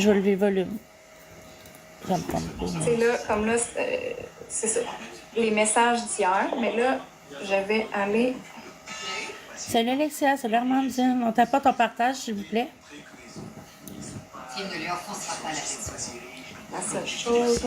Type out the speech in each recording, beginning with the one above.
Je vais lever le volume. Ça me tente pas. C'est là, comme là, c'est ça. Les messages d'hier, mais là, je vais aller. Salut Alexia, salut Armandine. On tape pas ton partage, s'il vous plaît. S'il ne lui offensera pas la personne. La seule chose.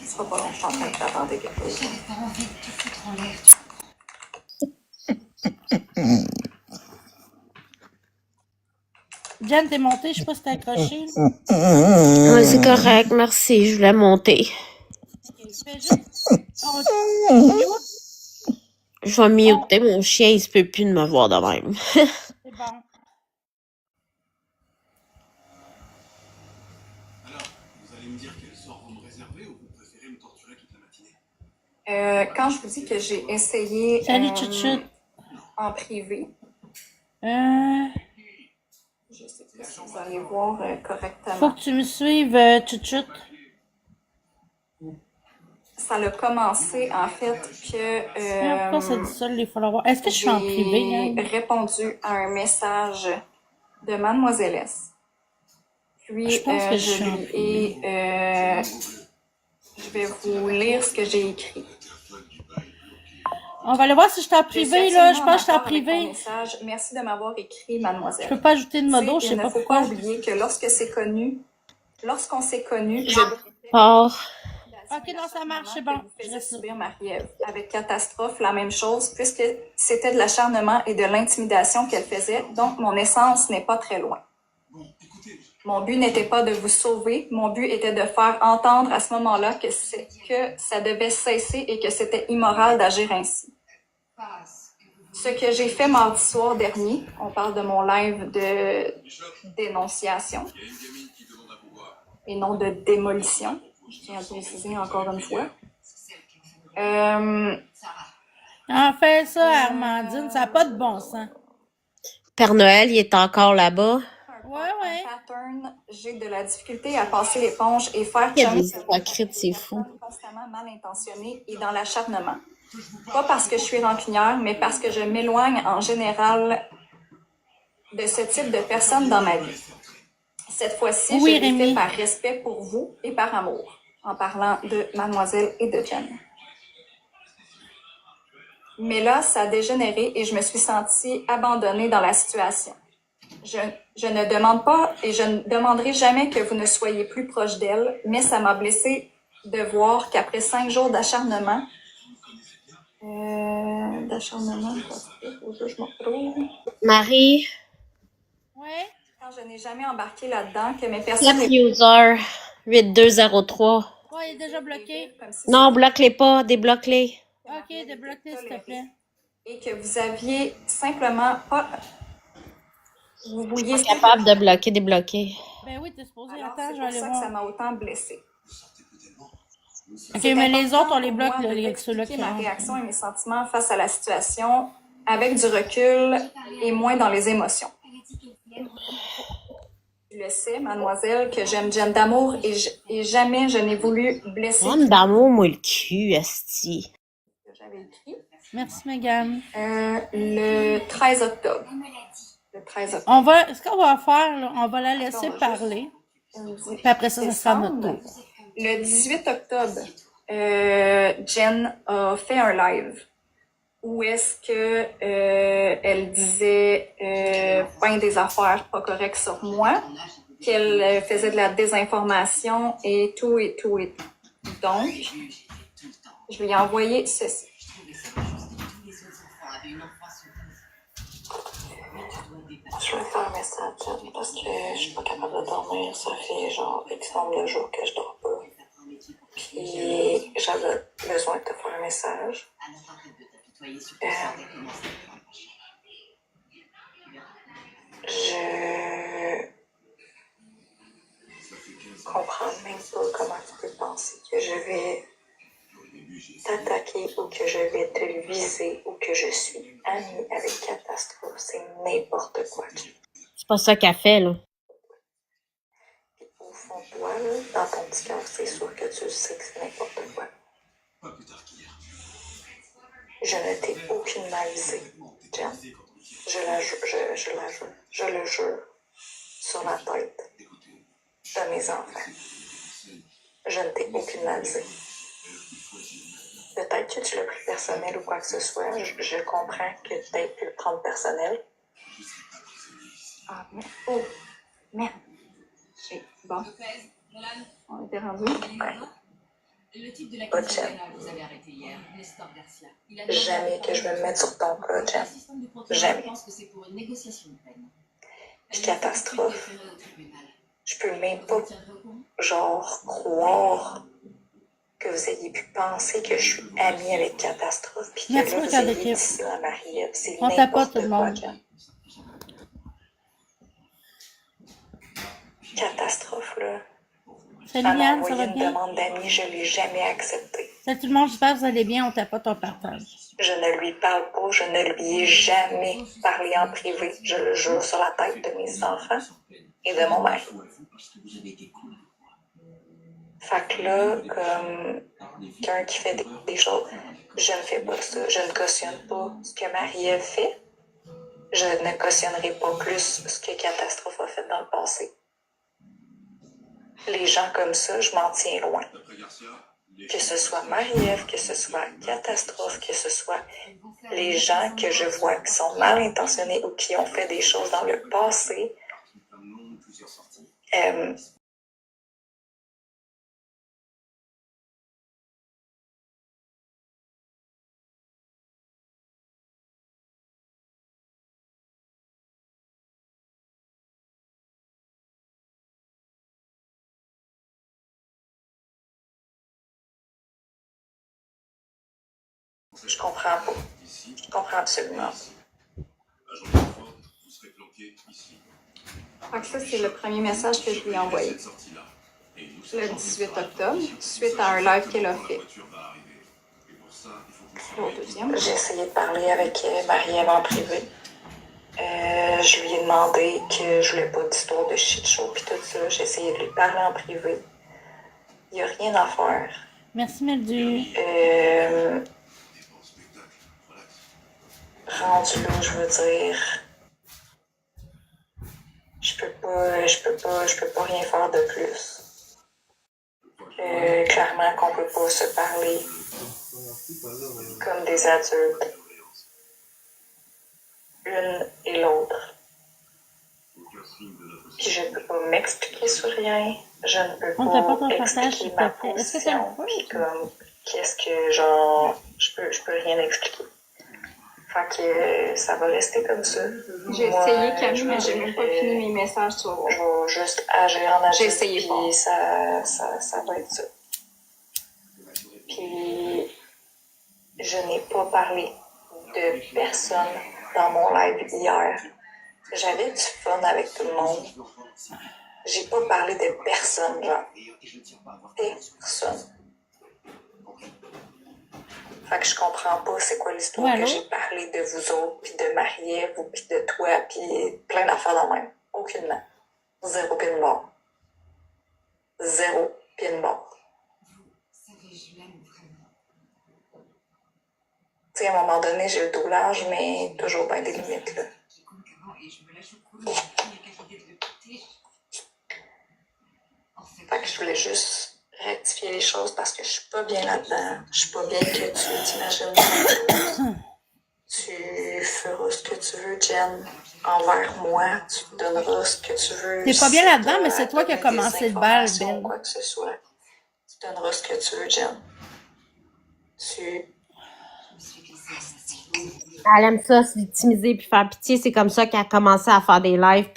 Ce sera pas long, je suis en train de t'attendre quelque chose. J'avais pas envie de te foutre en l'air. Jen, t'es montée, je sais pas si t'es accrochée. Oui, c'est correct, merci, je voulais monter. Fais juste. Oh, Je vais muter, mon chien, il se peut plus de me voir de même. c'est bon. Alors, vous allez me dire quel sort vous me réservez ou vous préférez me torturer toute la matinée? Quand je vous dis que j'ai essayé Salut Chut en privé, je sais pas si vous allez voir correctement. Faut que tu me suives, Chut. Ça a commencé en fait que Pourquoi ça dit ça, les followers? Est-ce que je suis en privé, j'ai hein? répondu à un message de Mademoiselle S. Puis Je pense que je suis en je vais vous lire ce que j'ai écrit. On va aller voir si je suis en privé, là. Je pense que je suis en privé. Message. Merci de m'avoir écrit, Mademoiselle. Je peux pas ajouter de modo, je sais Il pas ne faut pourquoi. pas oublier que lorsqu'on s'est connu, Or, Ok, non, ça marche, c'est bon. Je Je faisais reste là. subir Marie-Ève. Avec Catastrophe, la même chose, puisque c'était de l'acharnement et de l'intimidation qu'elle faisait, donc mon essence n'est pas très loin. Mon but n'était pas de vous sauver, mon but était de faire entendre à ce moment-là que ça devait cesser et que c'était immoral d'agir ainsi. Ce que j'ai fait mardi soir dernier, on parle de mon live de dénonciation et non de démolition, je tiens à le préciser encore une fois. En fait, ça, Armandine, ça n'a pas de bon sens. Père Noël, il est encore là-bas. Ouais. Pattern, j'ai de la difficulté à passer l'éponge et faire Il y a chummer des hypocrites, c'est fou. constamment mal intentionnés et dans l'acharnement. Pas parce que je suis rancunière, mais parce que je m'éloigne en général de ce type de personnes dans ma vie. Cette fois-ci, Oui, je l'ai Rémi. fait par respect pour vous et par amour, en parlant de Mademoiselle et de Jen. Mais là, ça a dégénéré et je me suis sentie abandonnée dans la situation. Je ne demande pas et je ne demanderai jamais que vous ne soyez plus proche d'elle, mais ça m'a blessée de voir qu'après 5 jours d'acharnement, je me retrouve. Marie, Ouais. Quand je n'ai jamais embarqué là-dedans, que mes personnes... bloque user 8203. Ouais, il est déjà bloqué. Non, bloque-les pas, débloque-les. Ok, débloque-les, s'il te plaît. Et que vous aviez simplement pas... Vous vouliez... Pas capable de bloquer, débloquer. Ben oui, t'es supposé. Alors, Attends, c'est je vais pour aller ça que ça voir. m'a autant blessée. Ok, C'est mais les important autres, on les pour bloque, moi là, ceux-là qui d'expliquer ma rentrent. réaction et mes sentiments face à la situation avec du recul et moins dans les émotions. Tu le sais, mademoiselle, que j'aime Jen d'amour et jamais je n'ai voulu blesser. Homme d'amour, moi, le cul, esti. J'avais écrit Merci, Megan. le 13 octobre. Le 13 octobre. On va, ce qu'on va faire, là, on va la laisser parler. Puis après ça, ça sera notre tour. Le 18 octobre, Jen a fait un live où est-ce que elle disait ben des affaires pas correctes sur moi, qu'elle faisait de la désinformation et tout et tout et tout. Donc, je lui ai envoyé ceci. Je vais faire un message parce que je suis pas capable de dormir. dormir, ça fait genre X nombre de jours que je dors pas. Puis j'avais besoin de te faire un message. Je comprends même pas comment tu peux penser que je vais t'attaquer ou que je vais te viser ou que je suis amie avec Catastrophe. C'est n'importe quoi. C'est pas ça qu'elle fait, là. Puis au fond de toi, là, dans ton petit cœur, c'est sûr que tu sais que c'est n'importe quoi. Pas plus tard qu'hier. Je ne t'ai aucunement visé, Jen. Je le jure, sur la tête de mes enfants. Je ne t'ai aucunement visé. Peut-être que tu l'as pris personnel ou quoi que ce soit. Je comprends que tu aies pu le prendre personnel. Ah, merde. Oh, merde. Bon. On était rendu. Ouais. Le type de la Pas Jen. que vous avez arrêté hier, Nestor Garcia. Jamais que je vais me mettre sur ton cas, Jen. Jamais. Je pense que c'est pour une négociation de peine. Puis Catastrophe. Je peux même pas, genre, croire que vous ayez pu penser que je suis amie avec Catastrophe, puis que Merci, là, vous regarde ayez l'équipe. dit ça à Marie-Ève. C'est On tape pas n'importe tout le quoi, monde. Jen. Catastrophe, là. Salut Elle m'a Yann, ça envoyé va une bien? demande d'amis, je l'ai jamais acceptée. Salut tout le monde, j'espère que vous allez bien, on tape pas ton partage. Je ne lui parle pas, je ne lui ai jamais parlé en privé, je le jure sur la tête de mes enfants et de mon mari. Fait que là, comme quelqu'un qui fait des choses, je ne fais pas ça. Je ne cautionne pas ce que Marie-Ève fait. Je ne cautionnerai pas plus ce que Catastrophe a fait dans le passé. Les gens comme ça, je m'en tiens loin. Que ce soit Marie-Ève, que ce soit Catastrophe, que ce soit les gens que je vois qui sont mal intentionnés ou qui ont fait des choses dans le passé, je comprends pas. Je comprends absolument pas. Fait que ça, c'est le premier message que je lui ai envoyé. Le 18 octobre, suite à un live qu'elle a fait. Au deuxième, j'ai essayé de parler avec Marie-Ève en privé. Je lui ai demandé que je voulais pas d'histoire de shit show pis tout ça. J'ai essayé de lui parler en privé. Il n'y a rien à faire. Merci Meldu. Rendu là, je veux dire, je peux pas rien faire de plus. Clairement qu'on peut pas se parler comme des adultes, l'une et l'autre. Puis je peux pas m'expliquer sur rien, je ne peux On tape pas pas ton partage, expliquer s'il te ma plaît. Est-ce que t'as le position, feu? puis comme, qu'est-ce que, genre, je peux rien expliquer. Fait que ça va rester comme ça. J'ai essayé, Camille, mais j'ai même pas fini mes messages, tu vas voir. Je vais juste agir en agir. J'ai essayé puis ça va être ça. Puis je n'ai pas parlé de personne dans mon live hier. J'avais du fun avec tout le monde. J'ai pas parlé de personne, genre. Personne. Fait que je comprends pas c'est quoi l'histoire Ouais, que j'ai parlé de vous autres, puis de Marie-Ève, puis de toi, puis plein d'affaires de même. Aucunement. Zéro pied de mort. Zéro pied de mort. Vous savez, je l'aime vraiment. Tu sais, à un moment donné, j'ai le doublage, mais toujours bien des limites, là. Quiconque avant, et je me lâche au cou, la qualité de l'écouter. En Fait que je voulais juste rectifier les choses parce que je suis pas bien là-dedans. Je suis pas bien que tu t'imagines des choses. Tu feras ce que tu veux, Jen, envers moi. Tu me donneras ce que tu veux. T'es pas bien Si là-dedans, t'as mais c'est toi qui as donné des commencé le bal, informations, Ben. quoi que ce soit. Tu donneras ce que tu veux, Jen. Tu... Je me suis glissée dans la Elle aime ça, se victimiser puis faire pitié. C'est comme ça qu'elle a commencé à faire des lives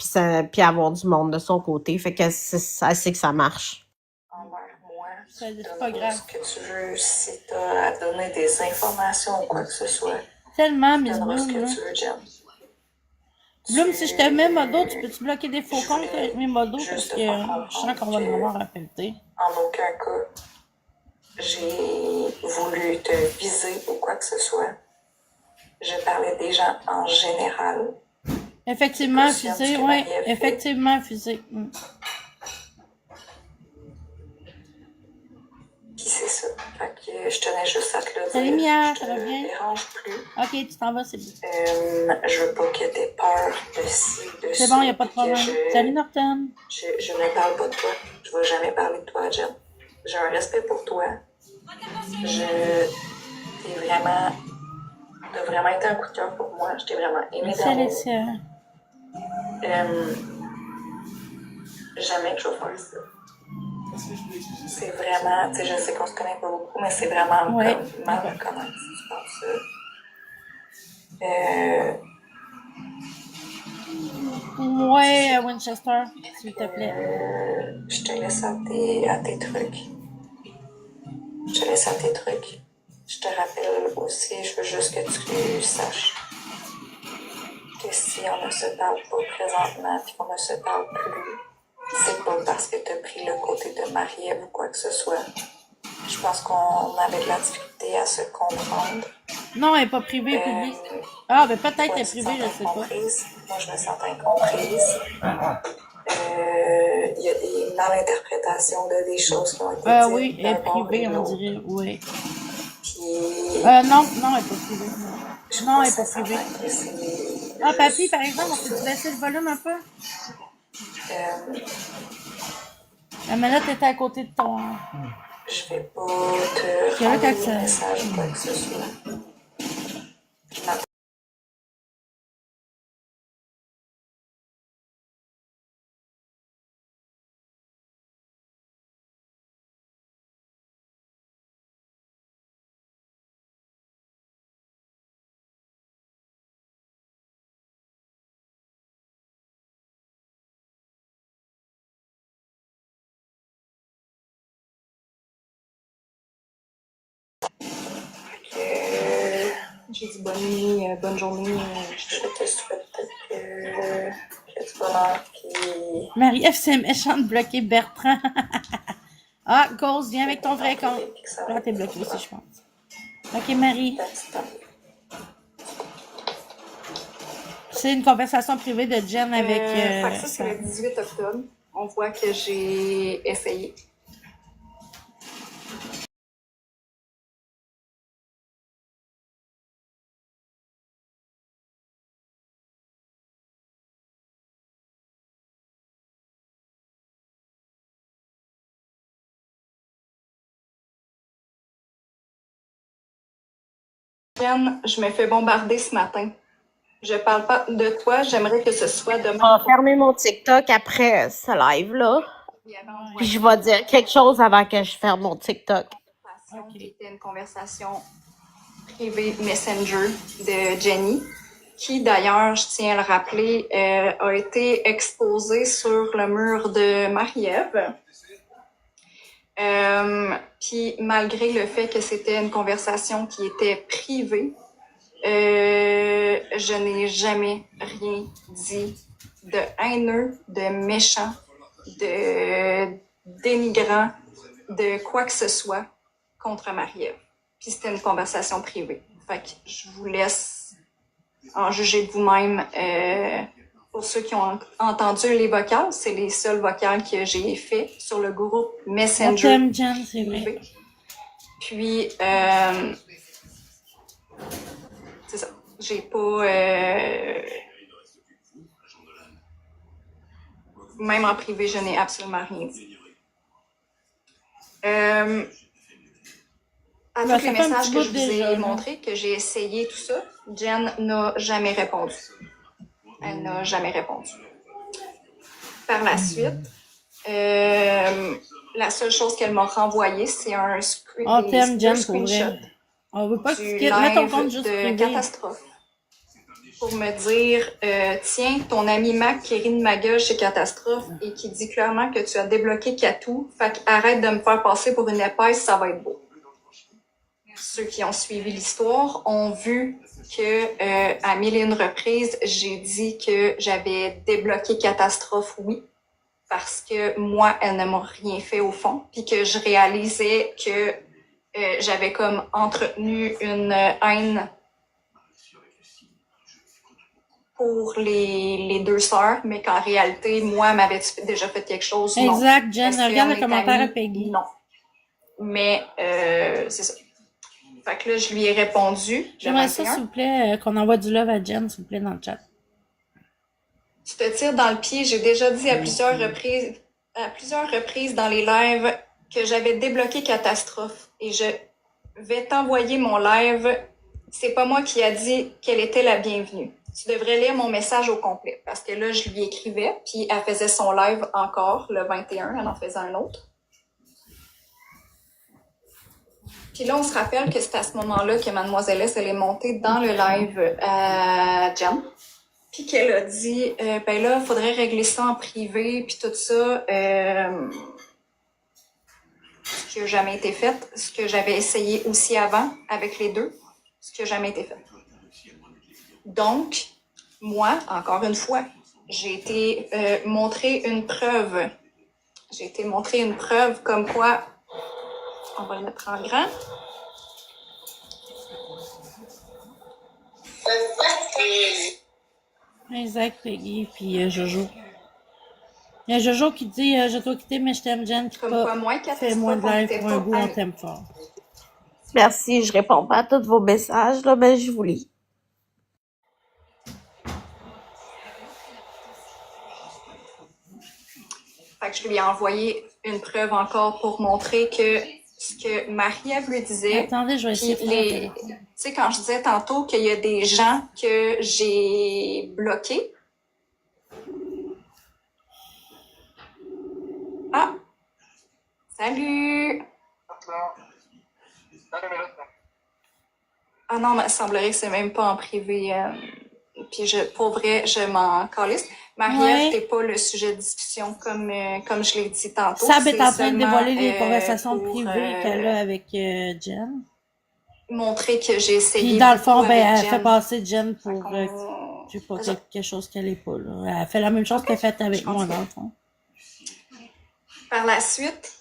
puis avoir du monde de son côté. Fait que elle sait que ça marche. Envers moi, C'est pas grave. ce que tu veux, si t'as à donner des informations ou quoi que ce soit, Tellement, Miss donneras ce Bloom, que là. tu veux, Jen. Bloom, si je te mets modo, tu peux-tu bloquer des faux comptes avec mes modos? Parce que je sens qu'on va en avoir à pelleter. En aucun cas, j'ai voulu te viser ou quoi que ce soit. Je parlais des gens en général. Effectivement, fusée, oui. Effectivement, fusée. Puis c'est ça. Fait que je tenais juste à te le dire. Salut Mia, Je ça va te bien? dérange plus. Ok, tu t'en vas, c'est bien. Je veux pas que t'aies peur de ci, de ça. C'est bon, y a pas de problème. Je Salut Norton. ne parle pas de toi. Je vais jamais parler de toi, Jen. J'ai un respect pour toi. T'as vraiment été un coup de cœur pour moi. Je t'ai vraiment aimé Merci d'amour. Alexia. Jamais que je vais faire ça. C'est vraiment, tu sais, je sais qu'on se connaît pas beaucoup, mais c'est vraiment Ouais. comme mal me connaître si tu penses ça. Ouais, Winchester, s'il te plaît. Je te laisse à tes trucs. Je te laisse à tes trucs. Je te rappelle aussi, je veux juste que tu saches que si on ne se parle pas présentement puis qu'on ne se parle plus, c'est pas parce que tu as pris le côté de Marie-Ève ou quoi que ce soit. Je pense qu'on avait de la difficulté à se comprendre. Non, elle est pas privée, publique. Ah, ben peut-être elle est privée, je sais pas. Moi, je me sens incomprise. Il y a des malinterprétations de des choses qui ont été dites. Oui, elle est d'un bord privée, et de on l'autre. dirait, oui. Puis, Non, elle est pas privée. Non, elle est pas privée. Ah, papy, par exemple, on peut-tu baisser le volume un peu? La manette était à côté de ton... Je vais pas te C'est là renvoyer quand ça- un message ou quoi que ce soit. Je m'attends. J'ai dit bonne nuit, bonne journée. Je te souhaite que du bonheur. Puis, Marie-Ève, c'est méchant de bloquer Bertrand. Ah, Ghost, viens avec ton vrai compte. Là, t'es bloqué aussi, je pense. Ok, Marie. C'est une conversation privée de Jen avec... Fait que ça, c'est le 18 octobre. On voit que j'ai essayé. Jen, je me fais bombarder ce matin. Je parle pas de toi, j'aimerais que ce soit Je vais demain. fermer mon TikTok après ce live-là. Il y avait Puis je vais dire quelque chose avant que je ferme mon TikTok. qui était une conversation privée Messenger de Jenny, qui d'ailleurs, je tiens à le rappeler, a été exposée sur le mur de Marie-Ève. Puis malgré le fait que c'était une conversation qui était privée, je n'ai jamais rien dit de haineux, de méchant, de dénigrant, de quoi que ce soit contre Marie-Ève. Puis c'était une conversation privée. Fait que je vous laisse en juger de vous-même. Pour ceux qui ont entendu les vocales, c'est les seuls vocales que j'ai fait sur le groupe On Messenger. t'aime, Jen, c'est vrai. privé. Puis, c'est ça. J'ai pas... même en privé, je n'ai absolument rien dit. À Ben, tous les ça fait un messages petit que bout je vous déjà, ai là. montrés, que j'ai essayé tout ça, Jen n'a jamais répondu. Elle n'a jamais répondu. Par la suite, la seule chose qu'elle m'a renvoyé, c'est un On t'aime, Jen, pour screenshot vrai. On veut pas que tu du quittes. Mets ton live compte juste de privé. Catastrophe pour me dire tiens, ton ami Mac qui rit de ma gueule chez Catastrophe et qui dit clairement que tu as débloqué Katou, fait arrête de me faire passer pour une épaisse, ça va être beau. Ceux qui ont suivi l'histoire ont vu que à 1001 reprises, j'ai dit que j'avais débloqué Catastrophe, oui, parce que moi, elle ne m'a rien fait au fond, puis que je réalisais que j'avais comme entretenu une haine pour les deux sœurs, mais qu'en réalité, moi, m'avais-tu déjà fait quelque chose? Non. Exact, Jen. Est-ce Regarde qu'on le est commentaire à amis? Peggy. Non. Mais c'est ça. Fait que là, je lui ai répondu. J'aimerais ça, s'il vous plaît, qu'on envoie du love à Jen, s'il vous plaît, dans le chat. Tu te tires dans le pied. J'ai déjà dit à plusieurs reprises dans les lives que j'avais débloqué Catastrophe. Et je vais t'envoyer mon live. C'est pas moi qui a dit qu'elle était la bienvenue. Tu devrais lire mon message au complet. Parce que là, je lui écrivais, puis elle faisait son live encore, le 21, elle en faisait un autre. Puis là, on se rappelle que c'est à ce moment-là que Mademoiselle S, elle est montée dans le live à Jen. Puis qu'elle a dit, ben là, il faudrait régler ça en privé, puis tout ça. Ce qui n'a jamais été fait, ce que j'avais essayé aussi avant avec les deux, ce qui n'a jamais été fait. Donc, moi, encore une fois, j'ai été montrer une preuve. J'ai été montrer une preuve comme quoi, on va le mettre en grand. Exact, Peggy, puis Jojo. Il y a Jojo qui dit je dois quitter, mais je t'aime, Jen. Puis Comme pas quoi, moi, Catastrophe, fais moins de on live était pour un pas goût, on amis. t'aime fort. Merci, je réponds pas à tous vos messages, là, mais je vous lis. Fait que je lui ai envoyé une preuve encore pour montrer que ce que Marie-Ève lui disait. Attendez, je vais essayer de Puis faire tu sais, quand je disais tantôt qu'il y a des gens que j'ai bloqués. Ah! Salut! Ah non, mais il semblerait que c'est même pas en privé. Puis pour vrai, je m'en calisse. Marie-Ève, Ouais. t'es pas le sujet de discussion comme je l'ai dit tantôt. Sab est C'est en train de seulement, dévoiler les conversations pour, privées qu'elle a avec Jen. montrer que j'ai essayé. Puis dans le fond, beaucoup ben, avec elle fait Jen. passer Jen pour je sais pas, C'est ça. quelque chose qu'elle est pas, là. Elle fait la même chose qu'elle a faite avec moi, dans le fond. Par la suite,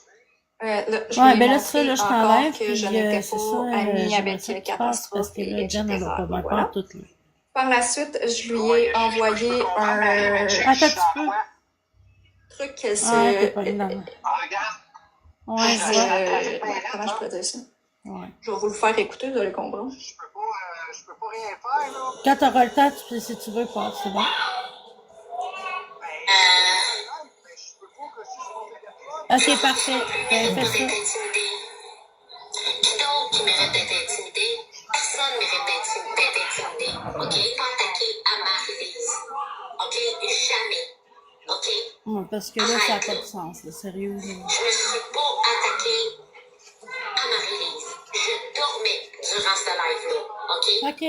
là, je Ouais, lui ai ben là, montré ça, là, je encore t'enlève, que puis je n'étais c'est pas ça, amie j'aimerais avec ça que tu passes, Catastrophe, parce que là, Jen, elle va pas bien voilà. faire tout, là. Par la suite, je lui ai envoyé un Attends un petit peu. truc qu'elle se... Ouais, t'es pas une dame. Ouais, elle je se- vois. comment je pourrais dire ça? Ouais. Je vais vous le faire écouter, vous allez comprendre. Je peux pas rien faire, là. Quand t'auras le temps, si tu veux, passe, c'est bon. Mais je peux pas que si je mon téléphone. Ok, parfait. Ben, fais ça. Qui donc qui mérite d'être intimidé? Personne ne mérite d'être intimidé. OK? Pas attaquer à Marie-Lise. OK? Jamais. OK? Ouais, parce que là, ça n'a pas de sens, là, sérieux. Là. Je ne suis pas attaquée à Marie-Lise. Je dormais durant ce live-là. OK? Ok,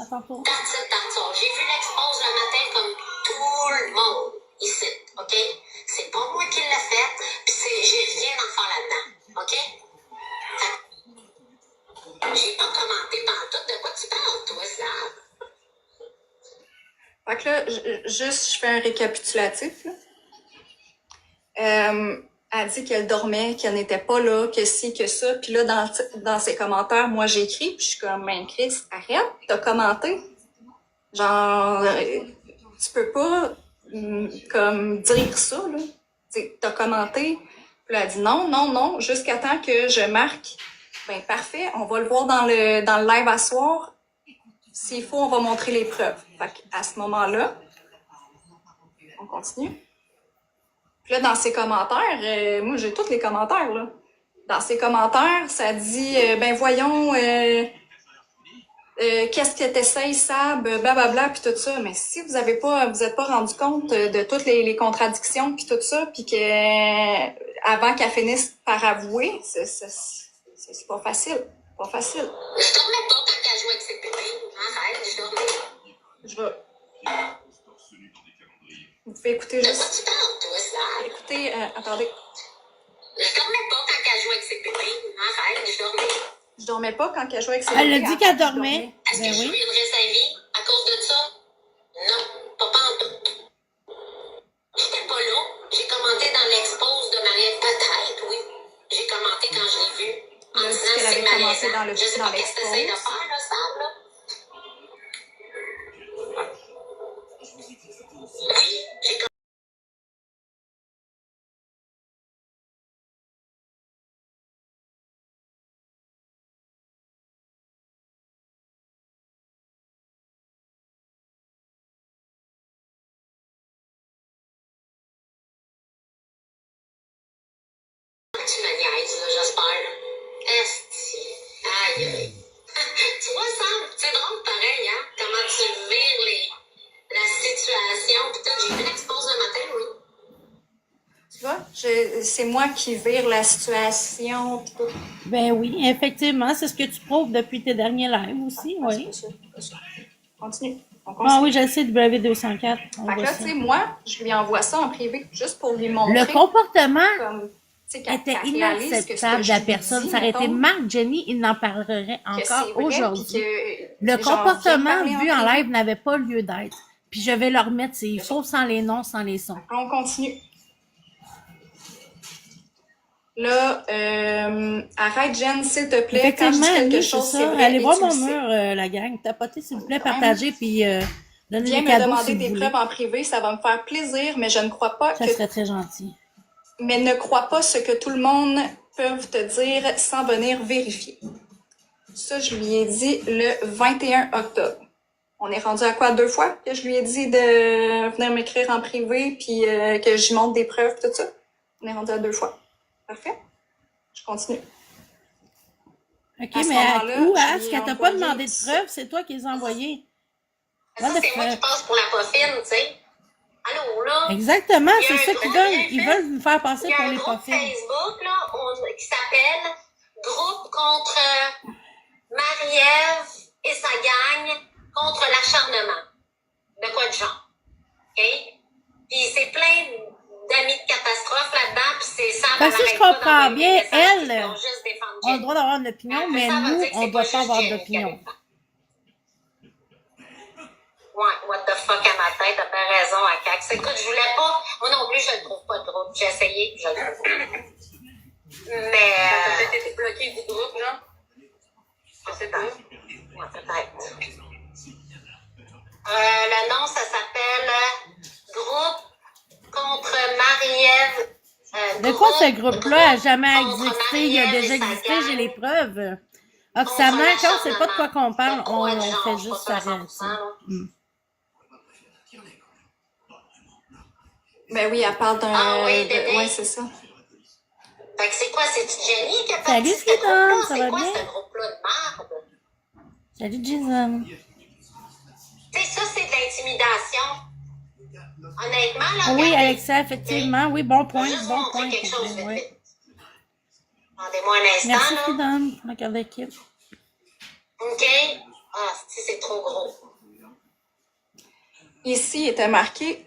attends pas. That's it, that's all. J'ai vu l'expose le matin comme tout le monde ici. OK? C'est pas moi qui l'ai fait, puis j'ai rien à faire là-dedans. OK? J'ai pas commenté pantoute. De quoi tu parles, toi, Sab? Fait que là, juste, je fais un récapitulatif, là. Elle dit qu'elle dormait, qu'elle n'était pas là, que ci, que ça. Puis là, dans ses commentaires, moi, j'écris, puis je suis comme, ben, Chris, arrête, t'as commenté. Genre, tu peux pas, comme, dire ça, là. T'as commenté. Puis là, elle dit non, jusqu'à temps que je marque. Ben, parfait, on va le voir dans le live à soir. S'il faut, on va montrer les preuves. Fait qu'à ce moment-là, on continue. Puis là, dans ses commentaires, moi, j'ai tous les commentaires, là. Dans ses commentaires, ça dit, ben voyons, qu'est-ce que t'essayes, Sab, blablabla, puis tout ça. Mais si vous êtes pas rendu compte de toutes les contradictions, puis tout ça, puis que avant qu'elle finisse par avouer, c'est pas facile. Pas facile. Je dormais pas quand elle jouait avec ses bébés. Arrête, je dormais. Je vais... Vous pouvez écouter De quoi juste... tu parles, toi, ça? Écoutez, attendez. Je dormais pas quand elle jouait avec ses bébés. Arrête, je dormais. Je dormais pas quand elle jouait avec ses Elle a bébés. dit Avant, qu'elle je dormait. Est-ce Ben que je oui. ruinerais sa vie à cause de ça? Non, pas en tout. J'étais pas là. J'ai commenté dans l'expose de Marie-Ève, peut-être, oui. J'ai commenté quand je l'ai vu. En Elle a dit disant qu'elle c'est avait commencé malaisant. dans le- Je sais dans pas qu'est-ce que t'essayes de l'expose. faire, là, Sam, là. Oui, j'ai tu me niaises, là, j'espère, là. Esti. Aïe, aïe. Tu vois, Sam, c'est drôle pareil, hein? Comment tu vires la situation. Pis tout, j'ai vu l'expose le matin, oui. Tu vois, c'est moi qui vire la situation. Pis tout. Ben oui, effectivement, c'est ce que tu prouves depuis tes derniers lives aussi, Ah, c'est oui. pas ça, c'est pas ça. Continue. On Ah continue. oui, je le sais, W204. On Fait que voit là, ça. tu sais, moi, je lui envoie ça en privé juste pour lui montrer. Le comportement Comme, tu sais, qu'elle était réalise que ce que inacceptable de je la lui personne. dis, Ça aurait été mettons, Marc Jenny, il n'en parlerait que c'est encore vrai, aujourd'hui. puis que Le j'en viens comportement parler en vu en privé. live n'avait pas lieu d'être. Puis je vais le remettre, c'est faux sans les noms, sans les sons. On continue. Là, arrête, Jen, s'il te plaît. Quand je dis Effectivement, quelque oui, c'est chose, c'est ça. vrai. Allez et voir tu le mon sais. mur, la gang. Tapotez, s'il vous plaît, Quand même. partagez, puis donnez Viens des me cadeaux demander si vous des voulez. preuves en privé, ça va me faire plaisir, mais je ne crois pas Ça que... serait très gentil. Mais ne crois pas ce que tout le monde peut te dire sans venir vérifier. Ça, je lui ai dit le 21 octobre. On est rendu à quoi, 2 fois que je lui ai dit de venir m'écrire en privé puis que j'y montre des preuves, tout ça? On est rendu à 2 fois. Parfait. Je continue. OK, À ce mais moment-là, où, je Ask? lui ai Elle t'a pas envoyé demandé de ça. preuves, c'est toi qui les as envoyées. Ça, What the c'est moi qui fuck? passe pour la poffine, tu sais. Allô, là? Exactement, Il y a c'est un ça groupe, qu'ils veulent. bien Ils fait. veulent me faire Il passer y a pour un les groupe profils. Facebook là, qui s'appelle Groupe contre Marie-Ève et sa gang contre l'acharnement. De quoi de genre. OK? Puis c'est plein d'amis de catastrophe là-dedans, puis c'est ça. Fait que si je comprends bien, elle, on a le droit d'avoir une opinion, mais Ça veut nous, dire que on c'est ne doit pas pas juste avoir Jenny d'opinion. qui a fait. Ouais, what the fuck à ma tête, t'as bien raison, à Cax. Écoute, je voulais pas, moi non plus, je le trouve pas drôle. J'ai essayé, je le trouve pas. Mais. T'as peut-être été bloqué du groupe, là? Je sais pas. Ouais, peut-être. Le nom, ça s'appelle Groupe contre Marie-Ève. De quoi ce groupe-là a jamais contre existé? Il a Marie-Ève déjà et sa existé, gang. j'ai les preuves. Oxana, quand on sait pas de quoi qu'on parle, Contre on l'acharnement. fait C'est juste pas sa 100%, là. Ben oui, elle parle d'un... Ah oui, bébé. Ouais, c'est ça. Fait que c'est quoi, c'est-tu Jenny qui a Salut, parti de ce Skidon, groupe-là? ça C'est va quoi bien? ce groupe-là de merde? Salut, Jason. Tu sais, ça, c'est de l'intimidation. Honnêtement, là, Oui, regardez. Alexa, effectivement. Oui, bon Je vais point, juste vous bon montrer point. quelque chose vite, Oui. vite. Attendez-moi un instant, Merci, là. Skidon, pour la carte d'équipe. OK? Ah, c'est trop gros. Ici, il était marqué...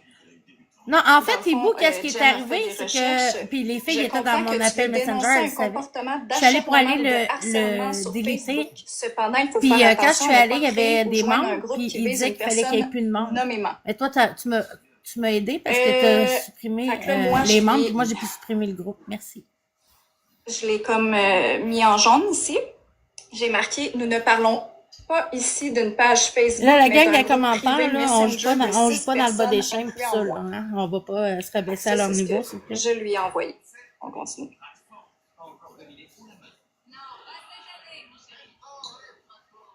Non, en Dans fait, le fond, Hibou, qu'est-ce qui est Jen a fait arrivé, des c'est recherches. que... Puis les filles Je étaient dans comprends mon que tu appel veux dénoncer Messenger, un elles savaient. comportement Je suis allée pour aller d'acharnement ou de harcèlement le sur déliter. Facebook. Cependant, il faut Puis faire quand je attention suis à ne allée, pas il y créer avait ou des joindre un membres, groupe puis qui ils vise disaient une qu'il fallait qu'il n'y ait personne plus de membres. nommément. Et toi, tu m'as aidé parce que tu as supprimé fait que là, moi, les je membres, l'ai- puis moi, j'ai pu supprimer le groupe. Merci. Je l'ai comme mis en jaune ici. J'ai marqué « Nous ne parlons pas ici d'une page Facebook. » Là, la mais gang d'un des groupe commentaires, privé là, on joue pas Messenger dans, on de joue pas dans le bas 6 des personnes chaînes, tout incluant ça, moi. là, hein. On va pas se rabaisser Ça, à leur c'est ce niveau, que s'il vous plaît. je lui ai envoyé. On continue.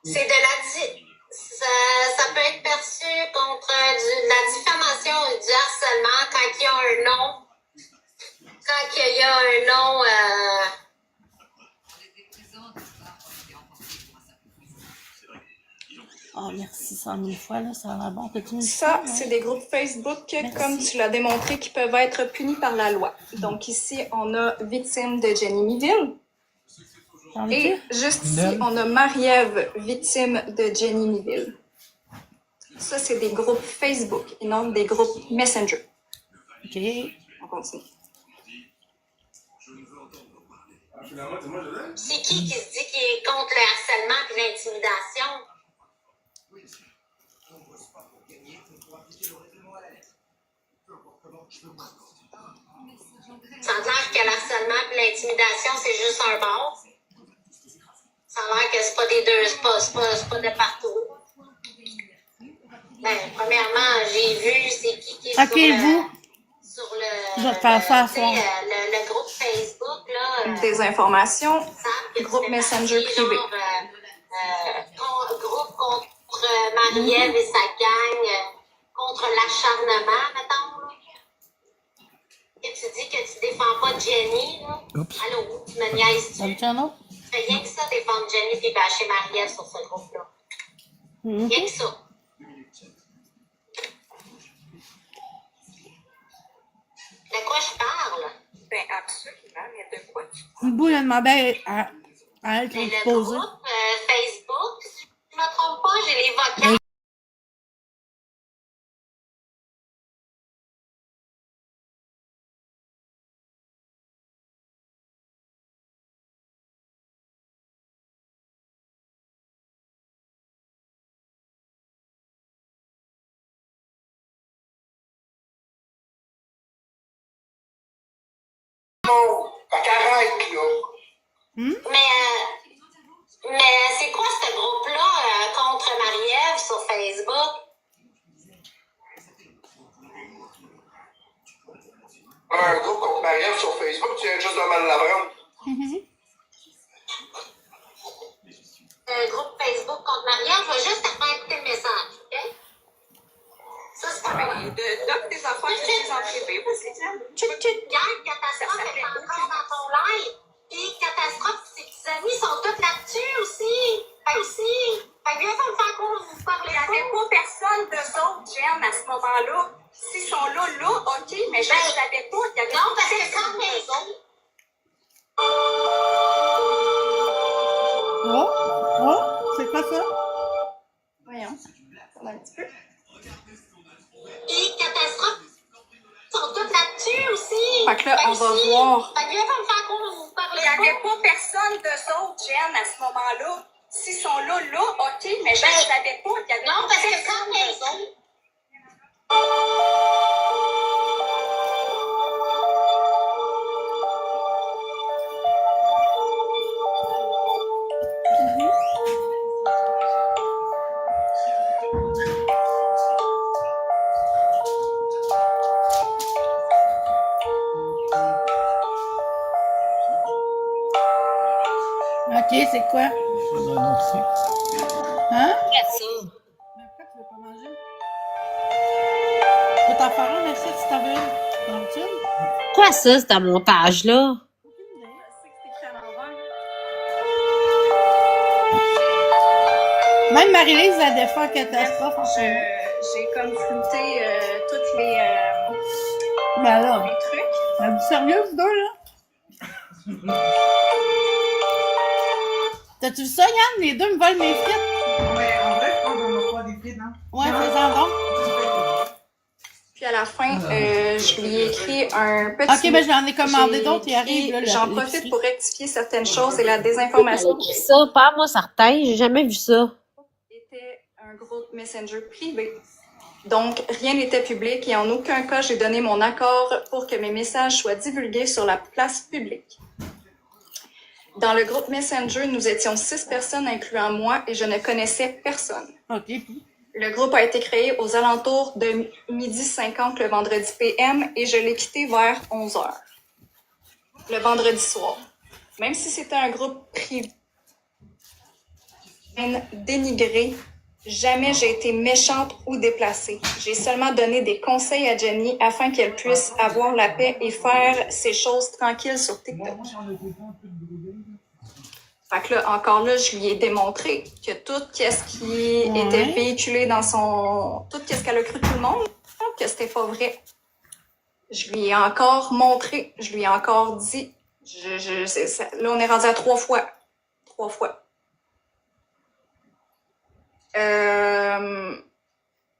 C'est de ça peut être perçu contre de la diffamation et du harcèlement quand il y a un nom. Quand il y a un nom... Oh, merci 100 000 fois, là, ça a l'air bon. T'as-tu une Ça, histoire, c'est ouais? des groupes Facebook, Merci. comme tu l'as démontré, qui peuvent être punis par la loi. Donc ici, on a victime de Jenny Miville. T'en Et veux-tu? juste ici, on a Marie-Ève, victime de Jenny Miville. Ça, c'est des groupes Facebook et non des groupes Messenger. OK. On continue. C'est qui se dit qu'il est contre le harcèlement et l'intimidation? Ça a l'air que le harcèlement et l'intimidation, c'est juste un bord. Ça a l'air que c'est pas des deux, c'est pas de partout. Ben, premièrement, j'ai vu c'est qui est OK, vous. sur le, Je vais te faire ça à tu sais, fond. le groupe Facebook, là. Des informations. Savent que Groupe tu fais Messenger partie, privé. Groupe contre Marie-Ève et sa gang, contre l'acharnement, mettons. Là. Et tu dis que tu défends pas Jenny, là. Allô, tu me niaises-tu? On tient un autre? Tu fais rien que ça, défendre Jenny et bâcher Marie-Ève sur ce groupe-là. Rien que ça. De quoi je parle? Ben, absolument, mais de quoi tu Bout, il a demandé à elle Mais de le poser. groupe Facebook, si je ne me trompe pas, j'ai les vocales. Fait qu'arrête, là. Mais c'est quoi ce groupe-là contre Marie-Ève sur Facebook? Un groupe contre Marie-Ève sur Facebook, tu viens juste de mal l'apprendre. Un groupe Facebook contre Marie-Ève, je vais juste te faire écouter le message, OK? Ça, c'est pas donnes des enfants qui sont en privé, vas-y, Diane. Gang, Catastrophe est encore dans ton live. Puis Catastrophe, ses petits amis sont tous là-dessus aussi. Fait que viens pas me faire qu'on vous parle. Il n'y avait pas personne d'eux autres, Jen, à ce moment-là. S'ils sont là, OK, mais je ne savais pas qu'il y avait Non, parce que personne quand d'eux les autres. Oh, c'est quoi ça? Voyons. Un petit peu. Puis Catastrophe sont tous là-dessus aussi. Fait que là, on va voir. Fait que viens pas me faire qu'on vous parle. Il n'y avait pas personne d'eux autres, Jen, à ce moment-là. S'ils sont là, OK, mais je ne savais pas qu'il y avait Non, parce que personne quand d'eux les autres. OK, c'est quoi? Hein? Qu'est-ce que Mais pourquoi tu veux pas manger? Je peux t'en faire un, merci, si t'en veux une. T'en veux-tu une? c'est? Quoi ça, ce montage-là? Même Marie-Lise la défend Catastrophe en ce moment. J'ai comme flouté toutes les Ben là, trucs. êtes-vous sérieux, vous deux, là? T'as-tu vu ça, Yann? Les deux me volent mes frites. Ouais, en vrai, je pense qu'on n'a pas des frites, hein? Ouais, fais-en donc. Puis à la fin, je lui ai écrit un petit. OK, ben je l'en ai commandé J'ai d'autres, il arrive, là. J'en profite pour rectifier certaines choses et la désinformation Elle a écrit ça, pas moi certain, j'ai jamais vu ça. était un groupe Messenger privé. Donc, rien n'était public et en aucun cas, j'ai donné mon accord pour que mes messages soient divulgués sur la place publique. Dans le groupe Messenger, nous étions 6 personnes, incluant moi, et je ne connaissais personne. OK. Le groupe a été créé aux alentours de 12h50 le vendredi PM et je l'ai quitté vers 11h le vendredi soir. Même si c'était un groupe privé, dénigré, jamais j'ai été méchante ou déplacée. J'ai seulement donné des conseils à Jenny afin qu'elle puisse avoir la paix et faire ses choses tranquilles sur TikTok. Fait que là, encore là, je lui ai démontré que tout ce qui était véhiculé dans son... Tout ce qu'elle a cru tout le monde, que c'était pas vrai. Je lui ai encore montré, je lui ai encore dit... là, on est rendu à 3 fois. 3 fois.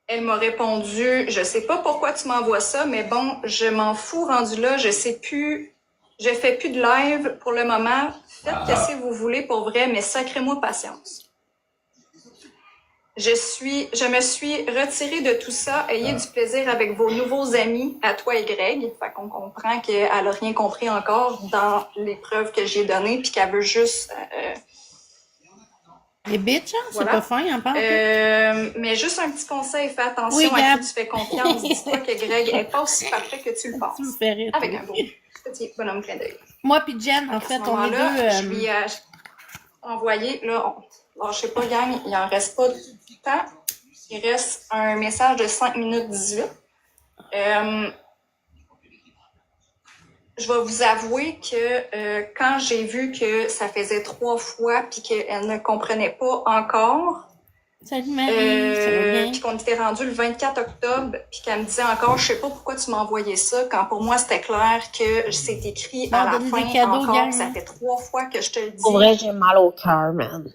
Elle m'a répondu, je sais pas pourquoi tu m'envoies ça, mais bon, je m'en fous rendu là, je sais plus, je fais plus de live pour le moment. Faites ce que vous voulez pour vrai, mais sacrez-moi patience. Je me suis retirée de tout ça. Ayez du plaisir avec vos nouveaux amis, à toi et Greg. Fait qu'on comprend qu'elle a rien compris encore dans les preuves que j'ai données, puis qu'elle veut juste... Les bitches, hein? Voilà. C'est pas fin, hein, pas? Mais juste un petit conseil, fais attention Oui, à Gab. qui tu fais confiance. Dis-toi que Greg est pas aussi parfait que tu le penses. Tu me fais rire. Avec un beau petit bonhomme clin d'œil. Moi puis Jen, en À fait, ce on est moment-là, je deux... lui ai envoyé, là, alors, je sais pas, gang, il en reste pas du temps. Il reste un message de 5 minutes 18. Je vais vous avouer que quand j'ai vu que ça faisait 3 fois puis qu'elle ne comprenait pas encore, Salut Marie, ça va bien? puis qu'on était rendu le 24 octobre, puis qu'elle me disait encore, je sais pas pourquoi tu m'as envoyé ça, quand pour moi c'était clair que c'est écrit à la donne fin des cadeaux, encore, gang. que ça fait 3 fois que je te le dis. Pour vrai, j'ai mal au cœur, man.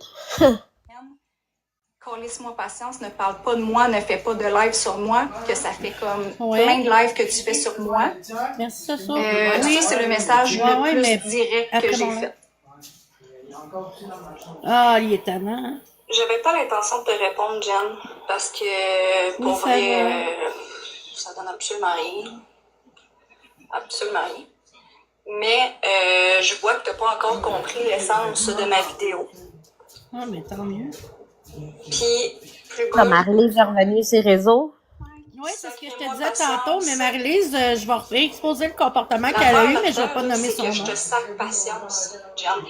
Laisse-moi patience, ne parle pas de moi, ne fais pas de live sur moi, que ça fait comme Ouais. plein de lives que tu fais sur moi. Merci, Soso. Ça, c'est le message Ouais, le ouais, plus mais direct après que j'ai mon fait. Ah, il est tannant, hein? J'avais pas l'intention de te répondre, Jen, parce que pour Oui, ça vrai, va. ça donne absolument rien. Absolument rien. Mais je vois que t'as pas encore compris l'essence de ma vidéo. Ah, mais tant mieux. Puis, plus Comme bas, Marie-Lise est revenue sur les réseaux. Oui, c'est ce que je te disais tantôt, mais Marie-Lise, je vais exposer le comportement qu'elle a l'affaire eu, mais je vais là-dedans, pas nommer c'est son que je te nom. sac patience, Jen.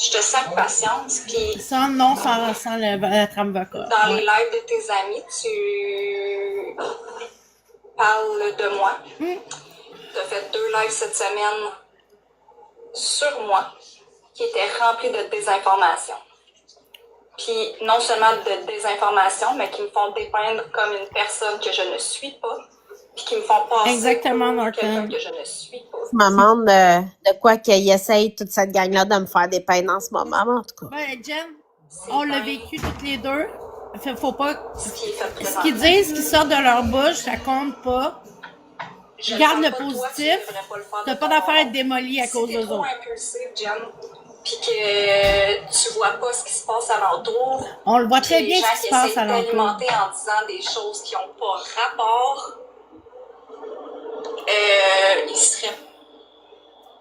Je te sac patience, puis Sans nom, sans la trame vocale. dans les Ouais. lives de tes amis, tu parles de moi. Tu as fait 2 lives cette semaine sur moi qui étaient remplis de désinformation. Puis non seulement de désinformation, mais qui me font dépeindre comme une personne que je ne suis pas, puis qui me font passer Exactement, pour Norton. quelqu'un que je ne suis pas. Je me demande de quoi qu'il essaye toute cette gang-là de me faire des peines en ce moment, mais en tout cas. Ben, Jen, on l'a vécu toutes les deux. Faut pas... Ce qui est fait Ce qu'ils présentement. disent, ce qui sort de leur bouche, ça compte pas. Je Garde ne le parle pas de toi, positif. tu devrais pas le faire T'as de pas ton d'affaire à être nom. démoli à cause Si t'es d'eux trop autres. impulsif, Jen, puis que tu vois pas ce qui se passe alentour, On le voit puis très les bien gens ce qui se qui passe essayent alentour. d'alimenter en disant des choses qui n'ont pas rapport, il serait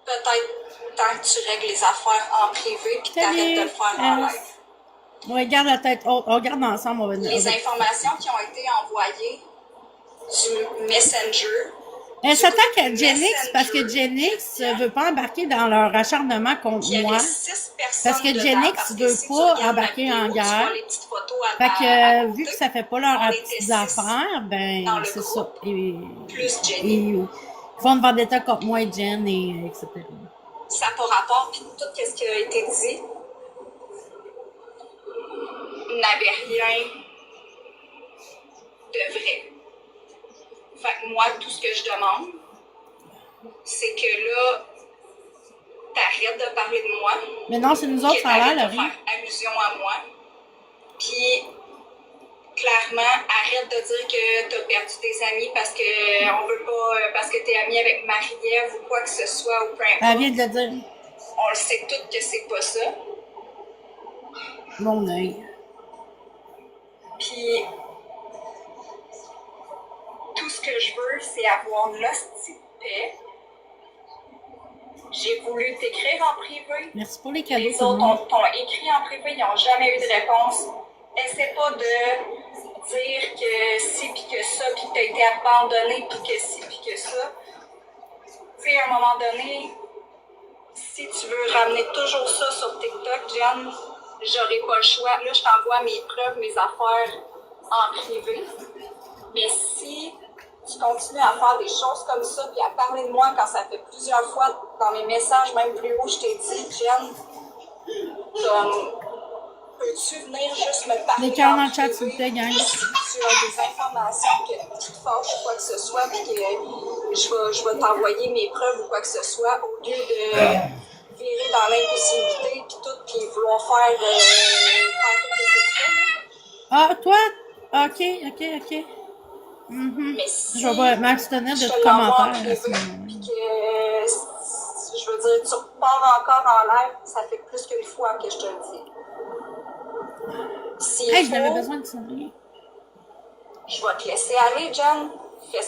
peut-être temps que tu règles les affaires en privé puis que tu arrêtes de le faire en live. Ouais, garde la tête haute. On regarde ensemble. On va Les informations qui ont été envoyées du Messenger. Elle s'attaque à du Genix parce que Messenger, Genix Christian, veut pas embarquer dans leur acharnement contre qu'il y moi. avait 6 personnes Parce que dedans, Genix parce que veut si tu pas regardes ma embarquer vidéo, en tu vois guerre. les petites photos Fait à que, vu côté. que ça fait pas leur On était petites 6 affaires, ben, dans le c'est groupe, ça. Et, plus Jenny. ils font une vendetta contre moi et Jen, et etc. Ça n'a pas rapport, puis tout ce qui a été dit n'avait rien de vrai. Fait que moi, tout ce que je demande, c'est que là, t'arrêtes de parler de moi, Mais non, c'est nous autres, que ça a l'air, t'arrêtes de Laurie. faire allusion à moi, puis clairement, arrête de dire que t'as perdu tes amis parce que on veut pas, parce que t'es amie avec Marie-Ève ou quoi que ce soit, ou peu Elle importe. vient de le dire. On le sait toutes que c'est pas ça. Mon œil. Puis, tout ce que je veux, c'est avoir l'hostie de paix. J'ai voulu t'écrire en privé. Merci pour les cadeaux, Les tout le monde. autres t'ont écrit en privé, ils n'ont jamais eu de réponse. Essaie pas de dire que si pis que ça, pis que t'as été abandonné, pis que si pis que ça. Tu sais, à un moment donné, si tu veux ramener toujours ça sur TikTok, Jen, j'aurai pas le choix. Là, je t'envoie mes preuves, mes affaires en privé. Mais si tu continues à faire des choses comme ça, puis à parler de moi quand ça fait plusieurs fois dans mes messages, même plus haut, je t'ai dit, Jen, comme, peux-tu venir juste me parler Les cœurs dans en le chat, privé s'il vous plaît, gang. si tu as des informations qui te fâchent ou quoi que ce soit, puis que je vais t'envoyer mes preuves ou quoi que ce soit, au lieu de virer dans l'impossibilité, puis tout, puis vouloir faire tout ce que tu fais. Ah, toi? Ok. Mais si Je vais pas m'abstenir de je tout te l'envoie en commentaire à privé, ce moment-là. puis que, je veux dire, tu repars encore en live, ça fait plus qu'une fois que je te le dis. S'il Hey, je n'avais faut, besoin de ça. je vais te laisser aller, John. Fais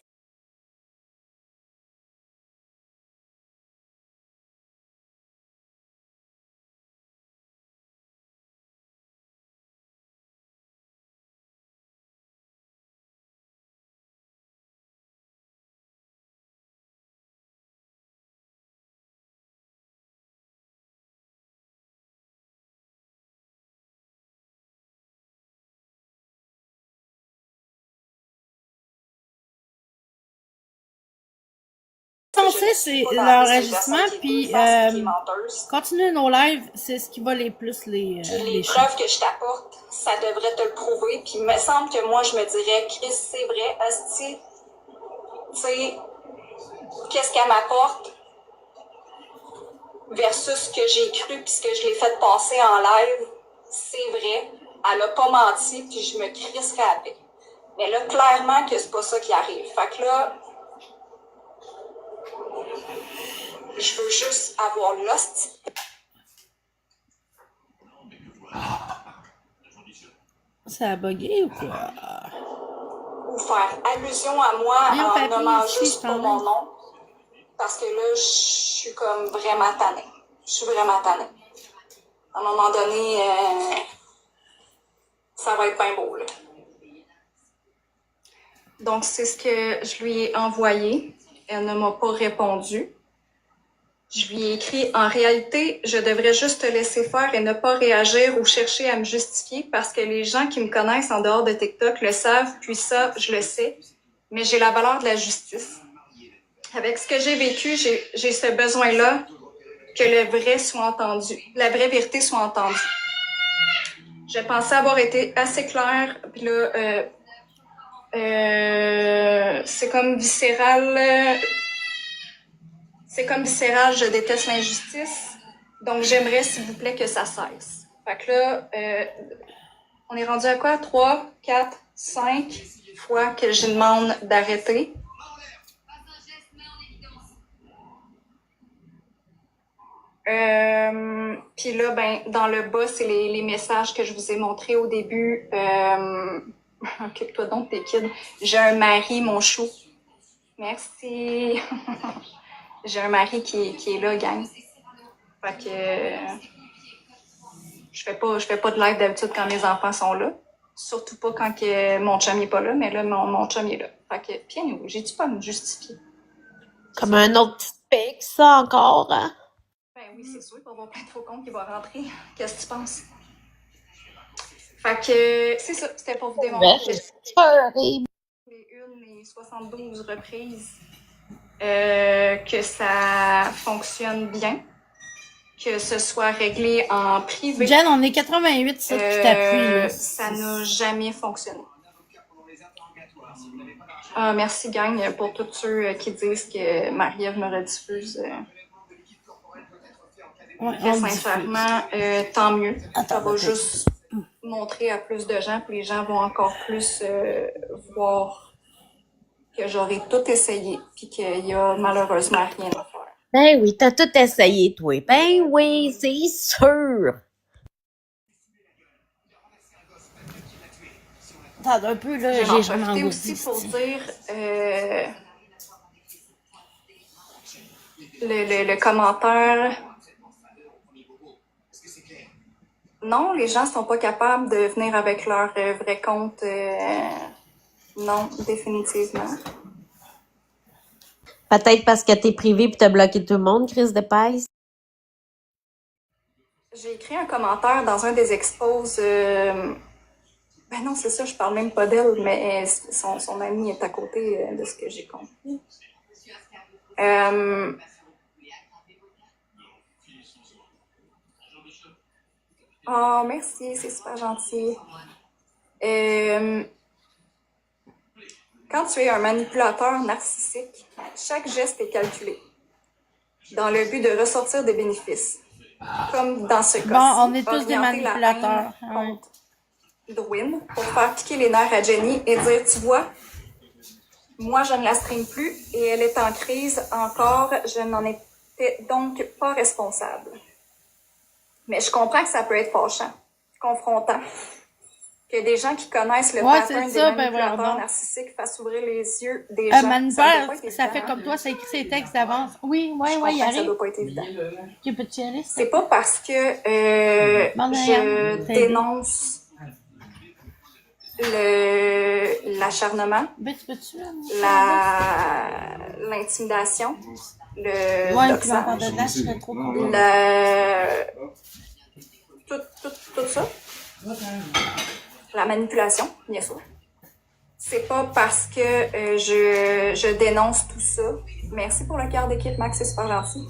Censé, c'est pas dans la l'enregistrement, liste d'une puis personne qui est menteuse. continuer nos lives, c'est ce qui va les plus Puis les les chiens. preuves que je t'apporte, ça devrait te le prouver. Puis il me semble que moi, je me dirais, Chris, c'est vrai, asti, tu sais, qu'est-ce qu'elle m'apporte versus ce que j'ai cru puis ce que je l'ai fait passer en live, c'est vrai. Elle a pas menti, puis je me crisserais avec. Mais là, clairement que c'est pas ça qui arrive. Fait que là, je veux juste avoir l'hostie Ça a bugué ou quoi? ou faire allusion à moi Viens, en papy, nommant ici, juste je pas mon t'emmène. nom. Parce que là, je suis comme vraiment tannée. Je suis vraiment tannée. À un moment donné, ça va être bien beau, là. Donc, c'est ce que je lui ai envoyé. Elle ne m'a pas répondu. Je lui ai écrit, en réalité, je devrais juste te laisser faire et ne pas réagir ou chercher à me justifier parce que les gens qui me connaissent en dehors de TikTok le savent, puis ça, je le sais. Mais j'ai la valeur de la justice. Avec ce que j'ai vécu, j'ai ce besoin-là que le vrai soit entendu, la vraie vérité soit entendue. Je pensais avoir été assez claire, puis là, c'est comme viscéral. C'est comme viscéral, je déteste l'injustice. Donc, j'aimerais, s'il vous plaît, que ça cesse. Fait que là, on est rendu à quoi? 3, 4, 5 fois que je demande d'arrêter. Puis là, ben, dans le bas, c'est les messages que je vous ai montrés au début. Occupe-toi donc tes kids. J'ai un mari, mon chou. Merci. J'ai un mari qui est là, gang. Fait que je fais pas de live d'habitude quand mes enfants sont là. Surtout pas quand que mon chum n'est pas là, mais là, mon chum est là. Fait que, puis anyway, j'ai-tu pas à me justifier? Comme un autre petit pic, ça encore, hein? Ben oui, c'est sûr, il va y avoir plein de faux comptes qui vont rentrer. Qu'est-ce que tu penses? Fait que, c'est ça, c'était pour vous démontrer les 72 reprises que ça fonctionne bien, que ce soit réglé en privé. Jen, on est 88 sur qui t'appuie, là. Ça n'a jamais fonctionné. Ah, merci, gang, pour tous ceux qui disent que Marie-Ève me rediffuse. Ouais, Très on le sincèrement, tant mieux. Attends, Ça va attends. juste montrer à plus de gens, puis les gens vont encore plus voir que j'aurais tout essayé, puis qu'il y a malheureusement rien à faire. Ben oui, t'as tout essayé, toi. Ben oui, c'est sûr. Attends un peu, là, Je vais j'ai en jamais profiter engourdi. aussi pour dire le commentaire. Non, les gens sont pas capables de venir avec leur vrai compte. Non, définitivement. Peut-être parce que t'es privé pis t'as bloqué tout le monde, Chris de Pace. J'ai écrit un commentaire dans un des expos. Ben non, c'est ça, je parle même pas d'elle, mais son ami est à côté de ce que j'ai compris. Oh, merci, c'est super gentil. Quand tu es un manipulateur narcissique, chaque geste est calculé dans le but de ressortir des bénéfices. Comme dans ce cas-ci, Bon, on est tous des orienter la manipulateurs. haine contre Edwin pour faire piquer les nerfs à Jenny et dire, tu vois, Moi, je ne la stream plus et elle est en crise encore. Je n'en étais donc pas responsable. Mais je comprends que ça peut être fâchant, confrontant. Que des gens qui connaissent le Ouais, pattern c'est des ça, ben manipulateurs voyons donc. narcissiques fassent ouvrir les yeux des gens. Manipulateur, doit pas être ça fait évident. comme toi, ça écrit ses textes d'avance. Oui, Je ouais, comprends il que ça arrive. doit pas être évident. Tu peux-tu y aller? C'est pas parce que Bon, je t'as aidé. dénonce l'acharnement, Ben, tu peux-tu? l'intimidation, le Ouais, puis encore doxage, dedans, je serais trop contente. tout ça, la manipulation, bien sûr. C'est pas parce que je dénonce tout ça. Merci pour le cœur d'équipe, Max, c'est super gentil.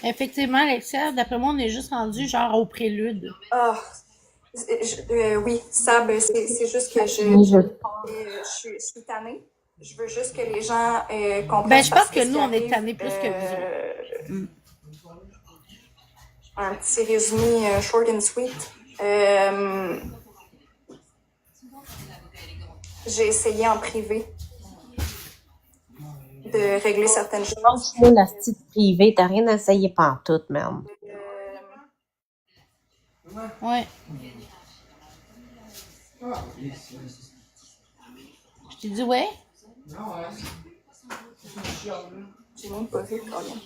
Effectivement, Alexia, d'après moi, on est juste rendu genre au prélude. Ah, oui, Sab, c'est juste que je suis tannée. Je veux juste que les gens comprennent. Ben, je pense parce que ce nous, qui on est arrive, tannés plus que vous autres. Un petit résumé short and sweet. J'ai essayé en privé de régler certaines choses. Lâche-moi la petite privée, t'as rien essayé pantoute, man. Ouais. Je t'ai dit ouais? J'ai même pas vu, Colin.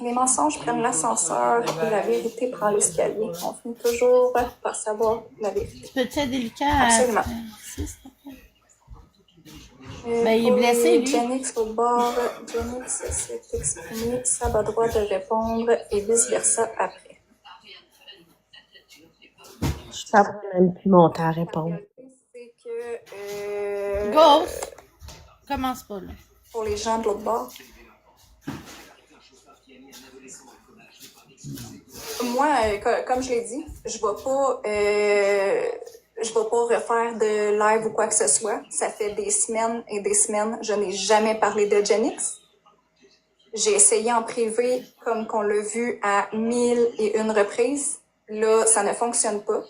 Les mensonges prennent l'ascenseur et la vérité prend l'escalier. On finit toujours par savoir la vérité. Tu peux-tu être délicat à... Absolument. Si, s'il te plaît. Ben, il est pour blessé, les lui. Genix au bord, Genix s'est exprimé, Sab a droit de répondre et vice-versa après. Je t'apprends même plus mon temps à répondre. C'est que Ghost! Commence pas, là. pour les gens de l'autre bord, moi, comme je l'ai dit, je vais pas refaire de live ou quoi que ce soit. Ça fait des semaines et des semaines, je n'ai jamais parlé de Genix. J'ai essayé en privé, comme qu'on l'a vu à 1001 reprises. Là, ça ne fonctionne pas.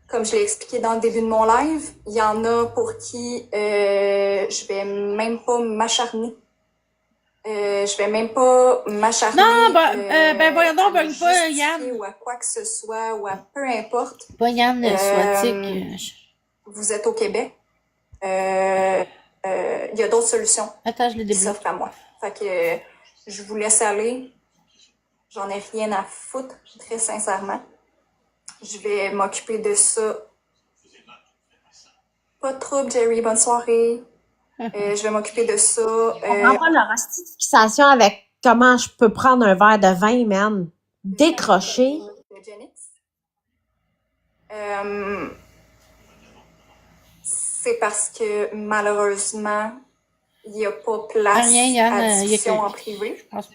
Comme je l'ai expliqué dans le début de mon live, il y en a pour qui je vais même pas m'acharner. Je vais même pas m'acharner. Non, ben voyons donc, à me bonne pas, justifier Yann. ou à quoi que ce soit, ou à peu importe. Pas Yann Swatik. Vous êtes au Québec. Il y a d'autres solutions Attends, je l'ai qui débloqué. s'offrent à moi. Fait que je vous laisse aller. J'en ai rien à foutre, très sincèrement. Je vais m'occuper de ça. Pas de trouble, Jerry. Bonne soirée. Je vais m'occuper de ça. On prend pas leur hostie de fixation avec comment je peux prendre un verre de vin, man. Décrocher. de Genix. C'est parce que malheureusement, il n'y a pas place Rien, Yann, à il y a discussion que- en privé. Je pense-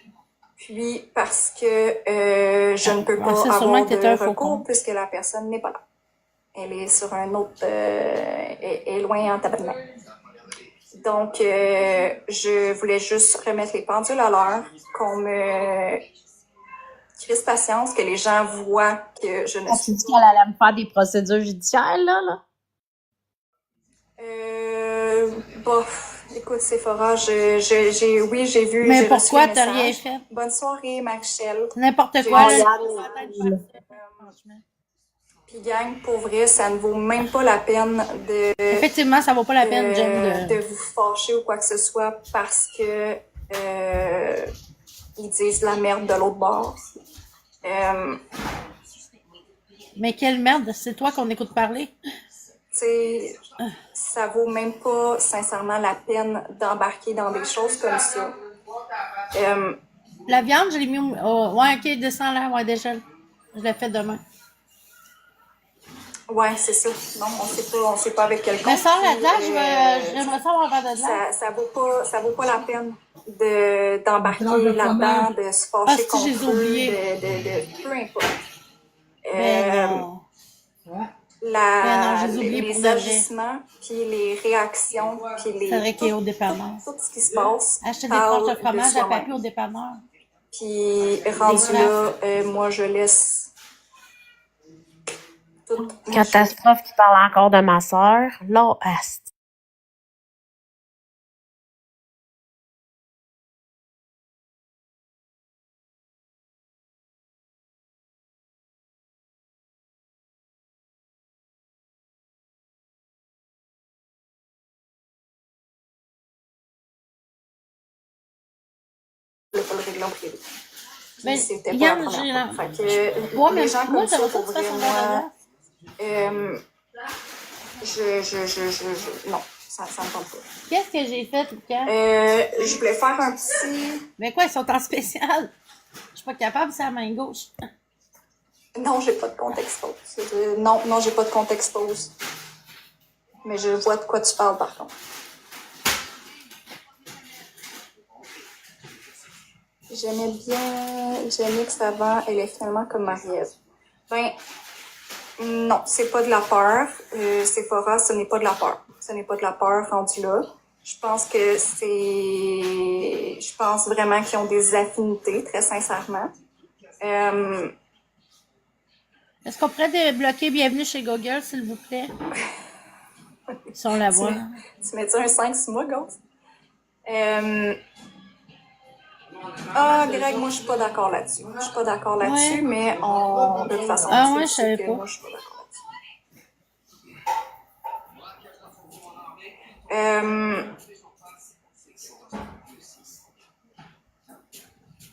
Puis parce que je ne peux pas c'est sûrement avoir que de t'étais un faux recours con. puisque la personne n'est pas là. Elle est sur un autre... est loin en tabarnak. Donc, je voulais juste remettre les pendules à l'heure, qu'on me crisse patience, que les gens voient que je ne Tu suis dis qu'elle allait me faire des procédures judiciaires, là? bof, écoute, Sephora, j'ai vu. Mais j'ai reçu pourquoi le t'as message. rien fait? Bonne soirée, Michel. N'importe J'ai quoi, dit, là. Yann, Puis gang, pour vrai, ça ne vaut même pas la peine Effectivement, ça vaut pas la peine, Jen, de vous fâcher ou quoi que ce soit parce que ils disent la merde de l'autre bord. Mais quelle merde, c'est toi qu'on écoute parler. T'sais, ça vaut même pas sincèrement la peine d'embarquer dans des choses comme ça. La viande, je l'ai mis au... ouais, ok, descends là, ouais, déjà. Je l'ai fait demain. Ouais, c'est ça. Non, on sait pas avec quel compte. Mais sans la Puis, glace, j'aimerais ça avoir un verre de glace. ça vaut pas la peine d'embarquer là-dedans, de se Ah, fâcher si, contre j'ai eux, oublié. de peu importe. Mais non. Ben non, j'ai oublié pour les de vrai. agissements, puis les réactions, puis C'est vrai qu'il est au dépanneur. tout ce qui se passe. Acheter des parle tranches de fromage à soi-même. papier au dépanneur. Puis rendu là, moi, je laisse tout. Catastrophe qui parle encore de ma sœur. Là, asti. Je voulais pas le régler en privé. Mais C'était pas regarde, la j'ai première la... fois. Fait que Ouais, mais les gens moi, comme ça, j'aimerais ça pour que tu vrai, fasses un moi, verre. non, ça me tente pas. Qu'est-ce que j'ai fait, Lucas? Je voulais faire un petit... Mais quoi, ils sont en spécial? Je suis pas capable, c'est la main gauche. Non, j'ai pas de compte expose. Non, j'ai pas de compte expose. Mais je vois de quoi tu parles, par contre. J'aimais bien Janix avant, elle est finalement comme Marie-Ève. Ben, non, c'est pas de la peur. Sephora, ce n'est pas de la peur. Ce n'est pas de la peur rendu là. Je pense vraiment qu'ils ont des affinités, très sincèrement. Est-ce qu'on pourrait débloquer Bienvenue chez Google, s'il vous plaît? Si on la voit. Tu mets-tu un 5 sur moi, Ghost? Greg, moi, je suis pas d'accord là-dessus. Je suis pas d'accord là-dessus, mais de toute façon, Ah ouais, je savais pas. moi, je suis pas d'accord là-dessus.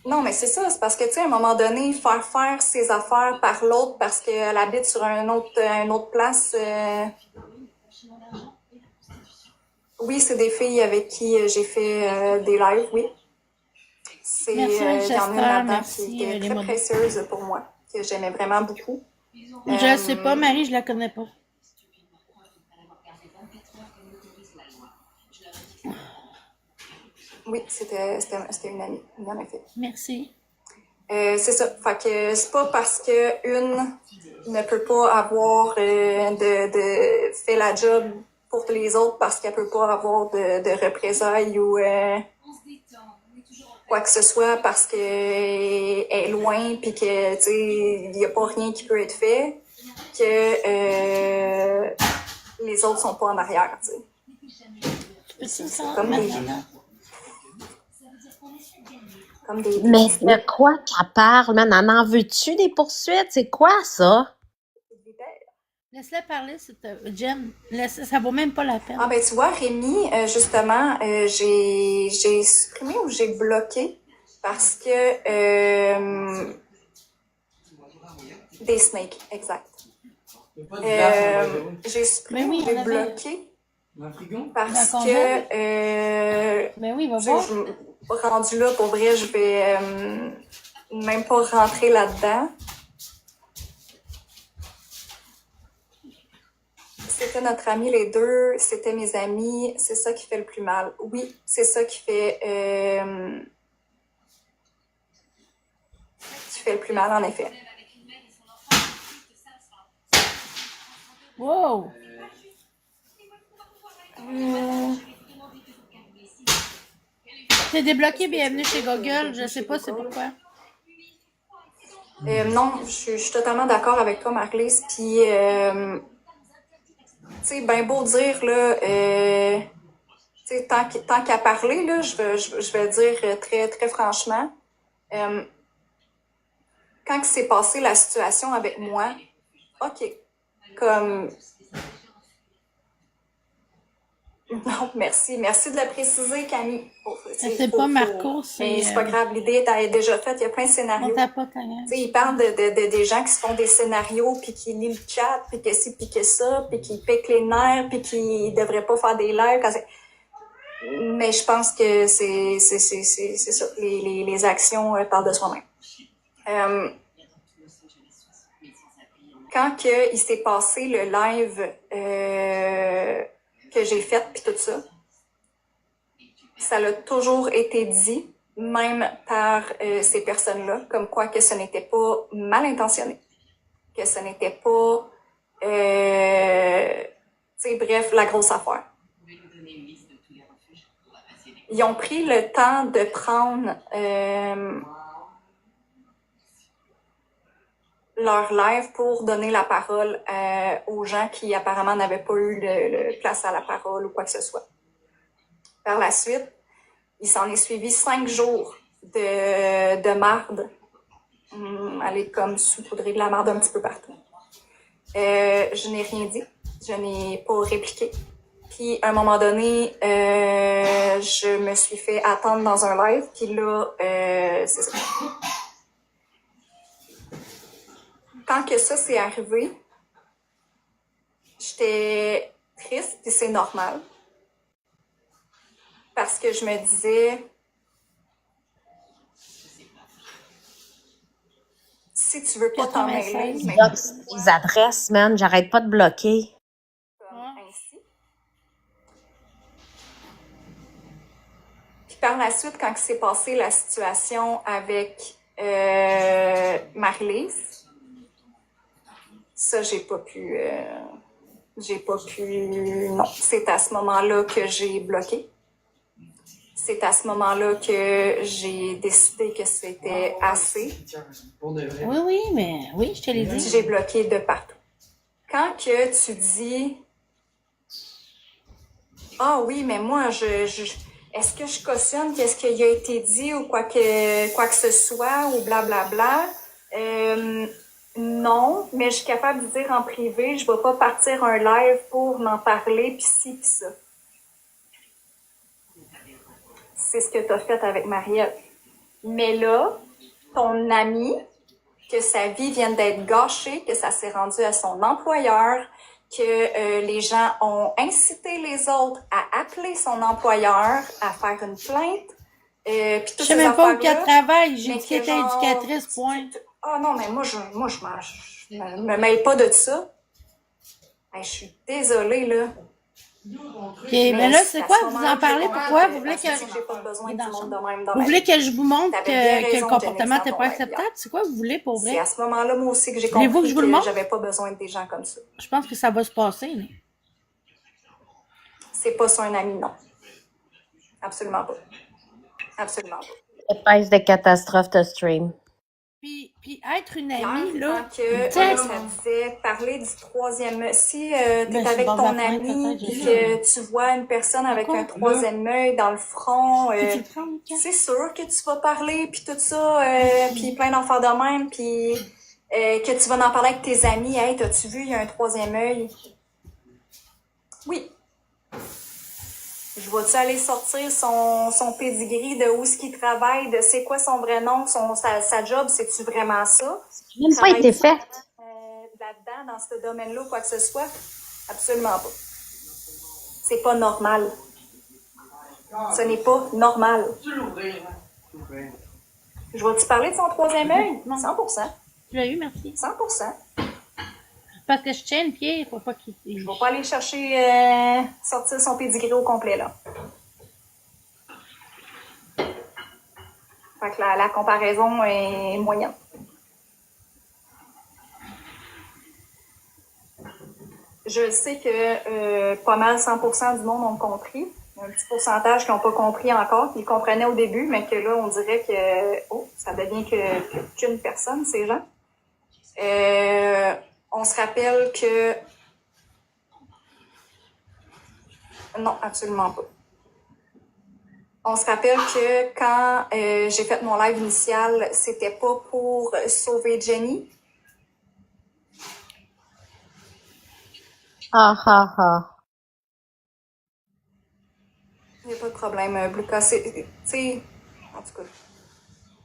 Non, mais c'est ça, c'est parce que, tu sais, à un moment donné, faire ses affaires par l'autre parce qu'elle habite sur une autre place. Oui, c'est des filles avec qui j'ai fait des lives, oui. Il y en a une là-dedans qui était très précieuse pour moi, que j'aimais vraiment beaucoup. Je sais pas, Marie, je la connais pas. Oui, c'était une amie, en effet. Merci. C'est ça. Fait que c'est pas parce que une ne peut pas avoir de fait la job pour les autres parce qu'elle peut pas avoir de représailles ou quoi que ce soit parce qu'elle est loin puis que tu sais il y a pas rien qui peut être fait que les autres sont pas en arrière, tu sais. C'est comme des Mais de quoi qu'elle parle, man? En veux-tu des poursuites? C'est quoi ça? Laisse-la parler, Jen. Ça vaut même pas la peine. Ah ben tu vois, Rémi, justement, j'ai supprimé ou j'ai bloqué parce que des snakes, exact. J'ai supprimé ou j'ai bloqué parce que ben oui, va voir. Rendu là, pour vrai, je vais même pas rentrer là-dedans. C'était notre ami les deux, c'était mes amis, c'est ça qui fait le plus mal. Oui, c'est ça qui fait le plus mal, en effet. Wow! T'es débloqué Bienvenue chez Google, je sais pas c'est pourquoi. Non, je suis totalement d'accord avec toi, Marlise. Puis, tu sais, ben beau dire, là, tu sais, tant qu'à parler, là, je vais dire très, très franchement, quand s'est passé la situation avec moi, OK, comme... Non, merci de le préciser, Camille. C'est pas Marco, c'est... C'est pas grave, l'idée est déjà faite, il y a plein de scénarios. Il parle des gens qui se font des scénarios, puis qui lisent le chat, puis que ci, puis que ça, puis qui piquent les nerfs, puis qui devraient pas faire des lives. Mais je pense que c'est ça, les actions parlent de soi-même. Quand il s'est passé le live que j'ai fait, puis tout ça, ça l'a toujours été dit, même par ces personnes-là, comme quoi que ce n'était pas mal intentionné, que ce n'était pas, tu sais, bref, la grosse affaire. Ils ont pris le temps de prendre leur live pour donner la parole aux gens qui apparemment n'avaient pas eu le place à la parole ou quoi que ce soit. Par la suite, il s'en est suivi 5 jours de marde. Elle est comme saupoudrée de la marde un petit peu partout. Je n'ai rien dit. Je n'ai pas répliqué. Puis, à un moment donné, je me suis fait attendre dans un live. Puis là, c'est ça. Quand que ça s'est arrivé, j'étais triste, puis c'est normal. Parce que je me disais, si tu veux pas Qu'est-ce t'en ton mêler, message? mais Les adresses, man, j'arrête pas de bloquer. comme ainsi. Puis par la suite, quand s'est passée la situation avec Marie-Lise, ça, j'ai pas pu, non. C'est à ce moment-là que j'ai bloqué. C'est à ce moment-là que j'ai décidé que c'était assez. Oui, oui, mais oui, je te l'ai Puis dit. j'ai bloqué de partout. Quand que tu dis « Ah oui, mais moi, est-ce que je cautionne qu'est-ce qui a été dit ou quoi que ce soit ou blablabla? Non, mais je suis capable de dire en privé, je vais pas partir un live pour m'en parler pis ci pis ça. » C'est ce que tu as fait avec Marielle. Mais là, ton ami, que sa vie vient d'être gâchée, que ça s'est rendu à son employeur, que les gens ont incité les autres à appeler son employeur, à faire une plainte, puis Je toutes sais ces même pas où qu'elle affaires-là. travaille. J'ai Mais dit qu'elle que était genre, éducatrice, point. Ah non, mais moi, je me mêle pas de ça. Hey, je suis désolée, là. OK, mais là, c'est à quoi? ce Vous moment-là en que j'ai parlez? compris Pourquoi? que- Vous voulez parce que que... j'ai pas besoin Il est du dans la monde de chambre. même dans Vous ma voulez vie. que je vous montre T'avais bien que raison le de comportement Jenny n'était pas Santon, acceptable? C'est quoi vous voulez pour C'est vrai? à ce moment-là, moi aussi, que j'ai Voulez-vous compris que je vous le que montre? j'avais pas besoin des gens comme ça. Je pense que ça va se passer. Là. C'est pas ça un ami, non. Absolument pas. Absolument pas. Épaisse de catastrophe de stream. Puis être une Hier, amie, là... quand que, Tiens, ça disait parler du troisième... Si Ben, t'es sur avec le bord de ton la fenêtre, ami peut-être, je puis sais. que tu vois une personne avec Pourquoi? un troisième œil dans le front, Peux-tu le prendre, Mika? c'est sûr que tu vas parler puis tout ça, puis plein d'affaires de même, puis que tu vas en parler avec tes amis. Hey, t'as-tu vu, il y a un troisième œil? Oui. Je vais-tu aller sortir son pedigree de où est-ce qu'il travaille, de c'est quoi son vrai nom, sa job, c'est-tu vraiment ça? J'ai même pas été Travaille-tu faite. là-dedans, dans ce domaine-là, quoi que ce soit? Absolument pas. C'est pas normal. Ce n'est pas normal. Je vais-tu parler de son troisième œil? Non. 100%. Tu l'as eu, merci. 100%. Parce que je tiens le pied, faut pas qu'il... Je vais pas aller chercher, sortir son pedigree au complet, là. Fait que la comparaison est moyenne. Je sais que pas mal 100% du monde ont compris. Il y a un petit pourcentage qui n'ont pas compris encore, qui le comprenaient au début, mais que là, on dirait que ça devient qu'une personne, ces gens. On se rappelle que... Non, absolument pas. On se rappelle que quand j'ai fait mon live initial, c'était pas pour sauver Jenny. Ah ah ah. Il n'y a pas de problème. Bluka, tu sais, en tout cas,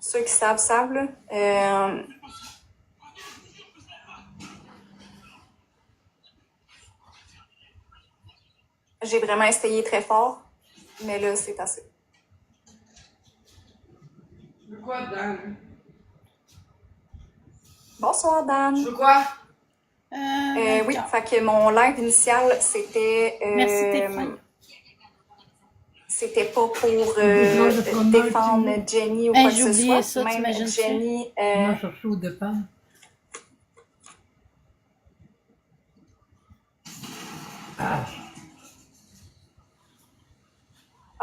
ceux qui savent, là. J'ai vraiment essayé très fort, mais là, c'est assez. Tu veux quoi, Dan? Bonsoir, Dan. Tu veux quoi? Oui, fait que mon live initial, c'était... Merci, t'es fin. C'était pas pour défendre Jenny ou Hey, quoi que j'ai ce oublié soit. ça, Même t'imagines-tu? Jenny... On va chercher au départ.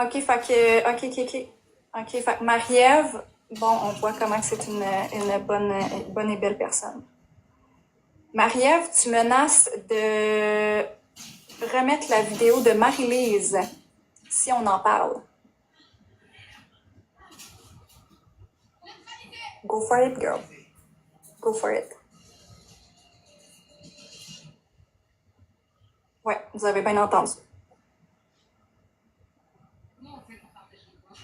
OK, fait que... OK, fait que Marie-Ève, bon, on voit comment que c'est une bonne et belle personne. Marie-Ève, tu menaces de remettre la vidéo de Marie-Lise si on en parle. Go for it, girl. Go for it. Ouais, vous avez bien entendu. Non, en fait, on partage les points.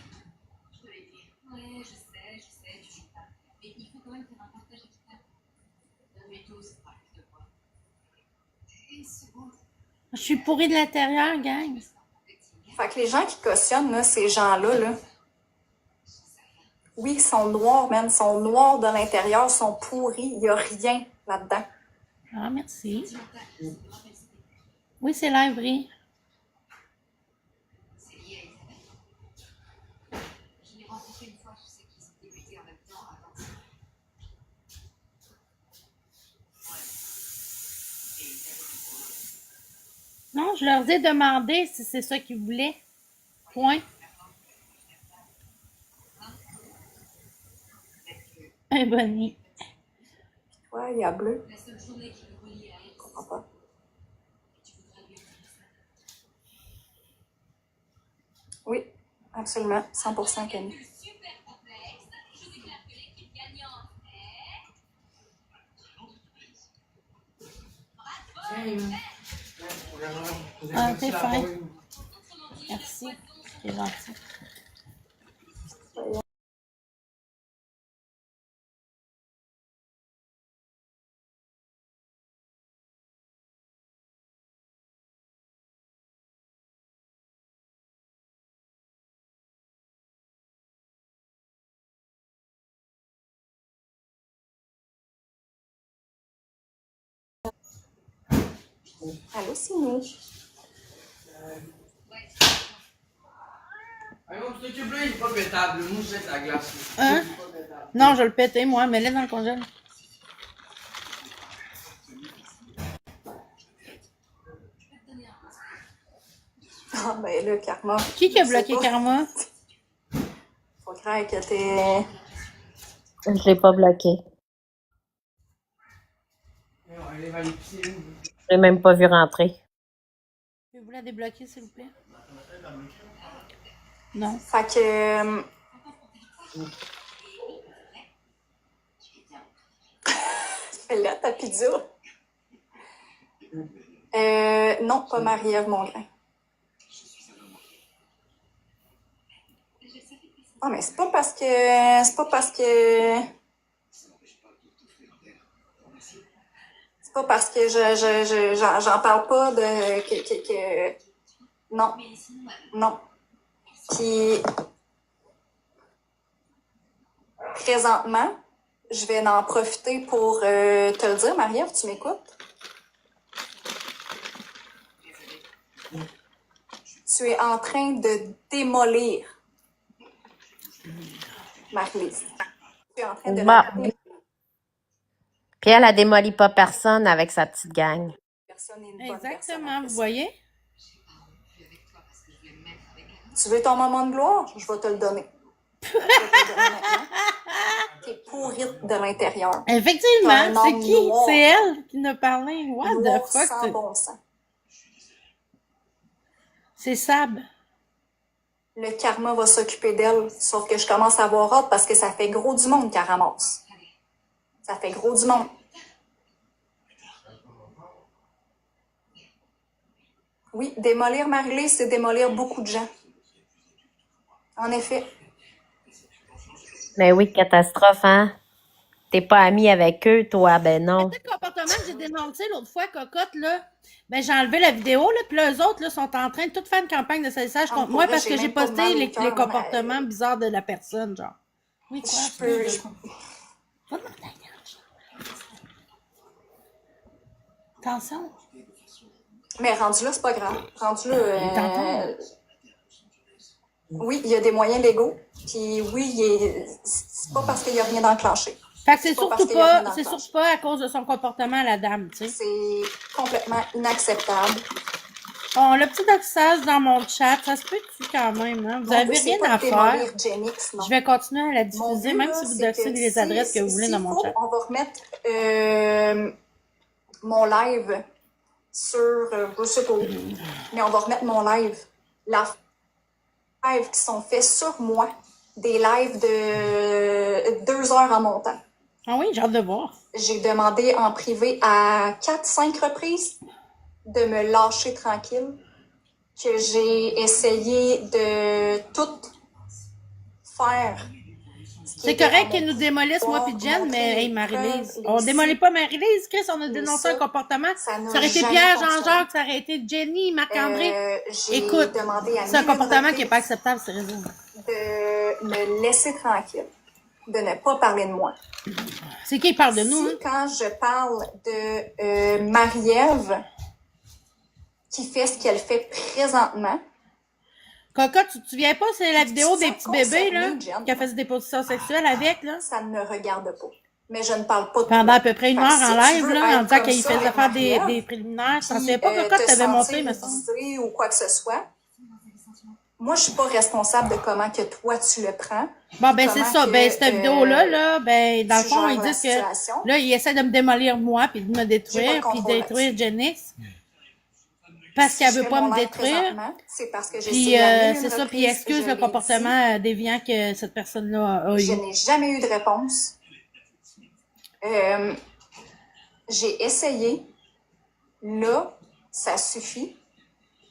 Je te l'ai dit. Ouais, je sais, tu joues pas. Mais il faut quand même faire un partage équitable. Donne-lui tout, c'est pas plus de points. Une seconde. Je suis pourrie de l'intérieur, gang. Fait que les gens qui cautionnent, là, ces gens-là, là, oui, ils sont noirs, man. Ils sont noirs de l'intérieur, ils sont pourris. Il n'y a rien là-dedans. Ah, merci. Oui, c'est live, Brie. C'est lié à Isabelle. Je l'ai rencontré une fois, je sais qu'ils ont débuté en même temps avant ça. Ouais. Et Isabelle. Non, je leur ai demandé si c'est ça qu'ils voulaient. Point. Un bonnet. Ouais, il y a bleu. La seule journée qui nous relie à elle, Je comprends pas. tu voudrais lui dire ça. Oui, absolument. 100% Camille. Super complexe. Je déclare que l'équipe gagnante est... Ah, t'es fin. Merci. C'est gentil. Allô, Sinou? Hein? Non, je vais le péter, moi. Mets-le dans le congèle. Ah, ben là, Karma. Qui a je sais bloqué pas. Karma? Faut croire que t'es... Je l'ai pas bloqué. Je l'ai même pas vu rentrer. Pouvez-vous la débloquer, s'il vous plaît? Non. Fait que... Fais-la, ta pizza. Non, pas Marie-Ève Mongrain. Ah, mais c'est pas parce que... C'est pas parce que j'en parle pas de... que... Non. Non. Puis... Présentement, je vais en profiter pour te le dire, Marie-Ève, tu m'écoutes? Tu es en train de démolir Marie-Lise. Tu es en train de la Bon. Puis elle a démoli pas personne avec sa petite gang. personne est une bonne Exactement, personne. vous voyez? Tu veux ton moment de gloire? Je vais te le donner. Je vais te le donner maintenant. T'es pourrite de l'intérieur. Effectivement, T'as un c'est homme qui? noir. C'est elle qui nous parlait. What Noir the fuck? sans bon sens. C'est Sab. Le karma va s'occuper d'elle, sauf que je commence à avoir hâte parce que ça fait gros du monde qu'elle ramasse. Ça fait gros du monde. Oui, démolir Marie-Lise, c'est démolir beaucoup de gens. En effet. Mais oui, catastrophe, hein? T'es pas ami avec eux, toi, ben non. C'est le comportement que j'ai dénoncé l'autre fois, Cocotte, là. Ben, j'ai enlevé la vidéo, là, puis là, eux autres, là, sont en train de tout faire une campagne de salissage contre pour moi vrai, parce j'ai que j'ai même pas posté mal au les cœur, comportements bizarres de la personne, genre. Oui, quoi? Je peux... Va demander à elle. Attention. Mais rendu là, c'est pas grave. Rendu là... Il t'entend? Oui, il y a des moyens légaux. Puis oui, c'est pas parce qu'il n'y a rien d'enclenché. Fait que c'est pas parce surtout qu'il y a rien pas, c'est d'enclenché. surtout pas à cause de son comportement, la dame, tu sais. C'est complètement inacceptable. Bon, le petit doxage dans mon chat, ça se peut-tu quand même, hein? Vous Mon avez but, c'est rien pas à de démolir faire. Genix, non. Je vais continuer à la Mon diffuser, but, même là, si vous c'est doxez que les adresses que vous voulez s'il dans mon faut, chat. on va remettre mon live sur, je sais pas où, mais on va remettre mon live. La lives qui sont faits sur moi, des lives de 2 heures en montant. Ah oui, j'ai hâte de voir. J'ai demandé en privé à 4-5 reprises de me lâcher tranquille, que j'ai essayé de tout faire. C'est correct qu'ils nous démolissent, moi puis Jen, mais hey, Marie-Lise, on démolit pas Marie-Lise, Chris, on a dénoncé un comportement. Ça aurait été Pierre, Jean-Jacques, ça aurait été Jenny, Marc-André. Écoute, c'est un comportement qui n'est pas acceptable, c'est raison. De me laisser tranquille, de ne pas parler de moi. C'est qui parle de nous? Si, quand je parle de Marie-Ève, qui fait ce qu'elle fait présentement. Coca, tu te souviens pas, c'est la vidéo des petits bébés, là, qui a fait des positions sexuelles avec, là? Ça ne me regarde pas. Mais je ne parle pas de pendant à peu près 1 heure en live, là, en disant qu'il ça, faisait faire des préliminaires. Tu ne sais pas, Coca, tu t'avais montré, me semble. Ou quoi que ce soit. Moi, je suis pas responsable de comment que toi, tu le prends. Bon, ben, c'est ça. Ben, cette vidéo-là, là, ben, dans le fond, ils disent que, là, ils essaient de me démolir moi, puis de me détruire, puis de détruire Janice. Parce qu'elle veut pas me détruire. C'est parce que j'ai Puis, c'est ça, puis excuse le comportement déviant que cette personne-là a eu. Je n'ai jamais eu de réponse. J'ai essayé. Là, ça suffit.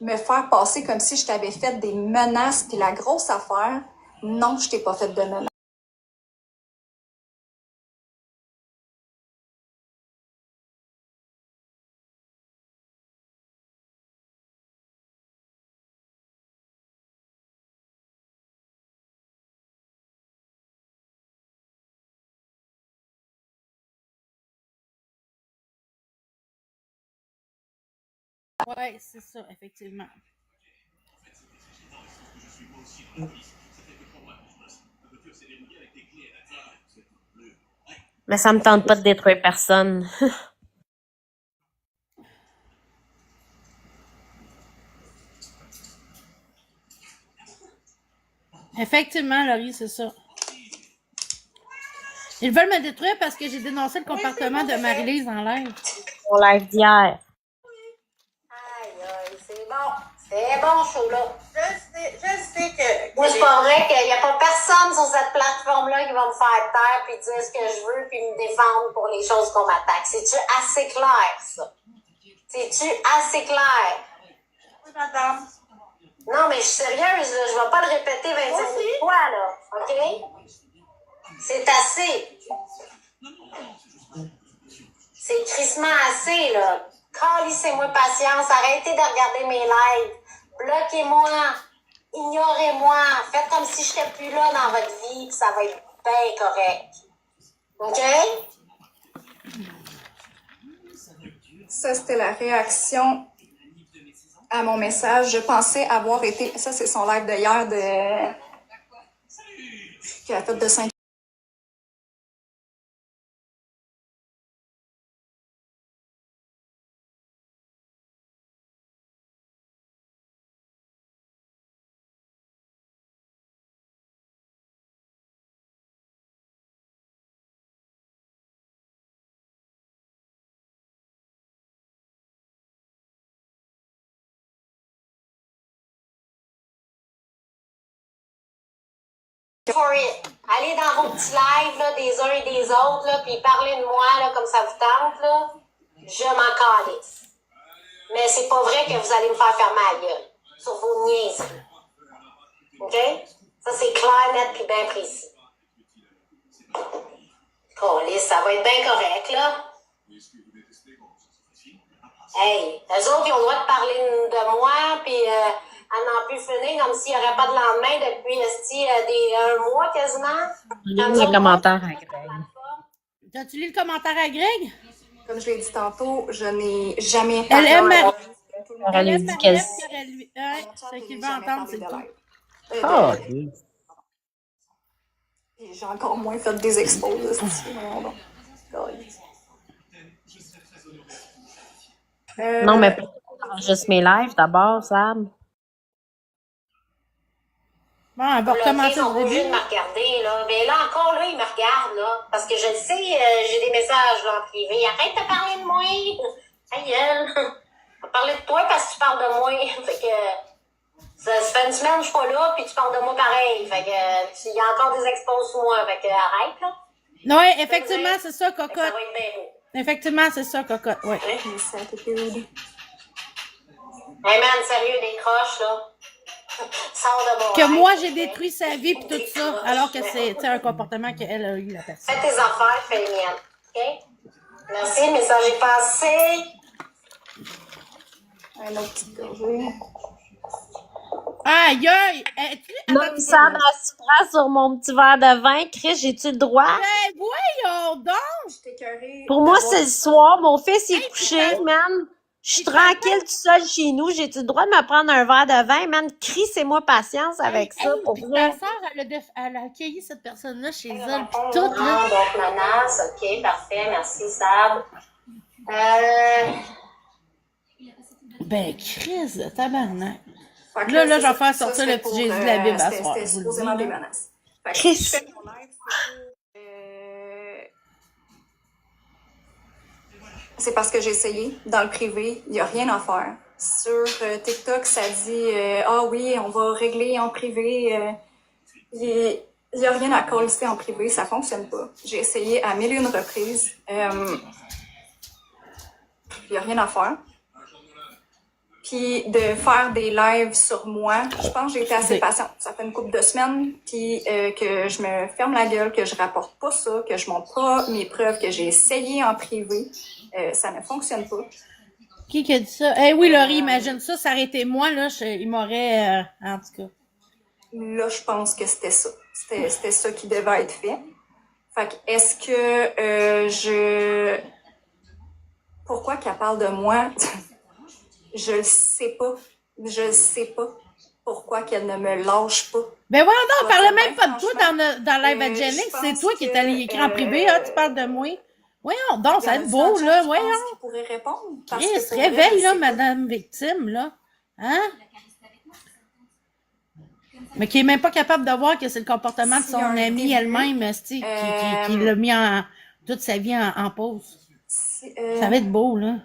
Me faire passer comme si je t'avais fait des menaces, puis la grosse affaire, non, je t'ai pas fait de menaces. Ouais, c'est ça, effectivement. Mais ça me tente pas de détruire personne. Effectivement, Laurie, c'est ça. Ils veulent me détruire parce que j'ai dénoncé le comportement de Marie-Lise en live. Mon live d'hier. Aïe, aïe, c'est bon. C'est bon, chaud, là. Je sais que... Moi, c'est pas vrai qu'il n'y a pas personne sur cette plateforme-là qui va me faire taire puis dire ce que je veux puis me défendre pour les choses qu'on m'attaque. C'est-tu assez clair, ça? C'est-tu assez clair? Oui, madame. Non, mais je suis sérieuse, là. Je vais pas le répéter 25 000 fois, là. OK? C'est assez. C'est crissement assez, là. Calissez-moi patience. Arrêtez de regarder mes lives. Bloquez-moi. Ignorez-moi. Faites comme si je n'étais plus là dans votre vie, puis ça va être bien correct. OK? Ça, c'était la réaction à mon message. Je pensais avoir été... Ça, c'est son live de hier qui a fait de 5. For it. Allez dans vos petits lives, là, des uns et des autres, là, puis parlez de moi, là, comme ça vous tente, là. Je m'en calisse. Mais c'est pas vrai que vous allez me faire fermer la gueule sur vos niaiseries. OK? Ça, c'est clair, net, puis bien précis. Calisse, ça va être bien correct, là. Hey, eux autres, ils ont le droit de parler de moi, puis à n'en plus finir, comme s'il n'y aurait pas de lendemain depuis un mois quasiment. Lis les commentaires à Greg. As-tu lu le commentaire à Greg? Comme je l'ai dit tantôt, je n'ai jamais Elle aime Marie. Elle lui dit qu'elle... Ce qu'il veut entendre, c'est tout. Oh, Et j'ai encore moins fait des expos. non, mais juste mes lives d'abord, Sam. Bon, elle va Là, ils recommencer sont au pas obligés début. de me regarder, là. Mais là, encore, là, ils me regardent, là. Parce que je le sais, j'ai des messages, là, en privé. Arrête de parler de moi. Hey, elle. On va parler de toi parce que tu parles de moi. Fait que, ça fait une semaine que je suis pas là, puis tu parles de moi pareil. Fait que, il y a encore des expos sur moi. Fait que, arrête, là. Oui, effectivement, c'est ça, Fait que ça cocotte. va être bien beau. Effectivement, c'est ça, cocotte. Oui. Mais ça a été rude. Hey, man, sérieux, des croches, là. Sors de mon Que live, moi, s'il j'ai te plaît. détruit sa vie et tout ça, alors que c'est tu sais, un comportement qu'elle a eu, la personne. Fais tes affaires, fais les miennes. OK? Merci, message est passé. Un autre petit gorgée. Aïe, aïe! Tu Là, attends, il semble à se prendre sur mon petit verre de vin. Chris, j'ai-tu le droit? ben, voyons donc! Je t'ai écœurée Pour moi, d'avoir- c'est le soir. Mon fils est Hey, couché, puis man. Je suis tranquille tout seul chez nous. J'ai-tu le droit de me prendre un verre de vin, man? Crissez-moi patience avec ça, pour Puis vrai. ta sœur, elle a accueilli cette personne-là chez elle, puis Non, tout, là. donc menace, OK, parfait, merci, Sab. Ben, Chris, de tabarnak. Fait que Là, je vais c'est faire ça, sortir c'était le petit pour, Jésus de la Bible à c'était- soir. C'était je vous le supposément dis, des là. menaces. Fait que Chris. je fais mon live, c'est parce que j'ai essayé. Dans le privé, il n'y a rien à faire. Sur TikTok, ça dit ah oui, on va régler en privé. Il n'y a rien à coller en privé, ça fonctionne pas. J'ai essayé à 1001 reprises. Il n'y a rien à faire. Puis de faire des lives sur moi, je pense que j'ai été assez patiente. Ça fait une couple de semaines, puis que je me ferme la gueule, que je rapporte pas ça, que je montre pas mes preuves, que j'ai essayé en privé. Ça ne fonctionne pas. Qui a dit ça? Eh oui, Laurie, imagine ça, ça aurait été moi, là, il m'aurait... en tout cas. Là, je pense que c'était ça. C'était ça qui devait être fait. Fait que, est-ce que je... Pourquoi qu'elle parle de moi? Je le sais pas. Je sais pas pourquoi qu'elle ne me lâche pas. Ben voyons donc, on parlait même Ben, pas de toi dans Live at je Jennings, c'est pense toi qui es que, allé écrire en privé, ah, tu parles de moi. Voyons donc, ça va être beau, là, voyons. Qui pourrait répondre. Parce Chris, que pour vrai, réveille, je là, sais pas. madame victime, là. Hein? Mais qui est même pas capable de voir que c'est le comportement de S'il y a son un amie début, elle-même, esti, qui l'a mis toute sa vie en pause. Ça va être beau, là.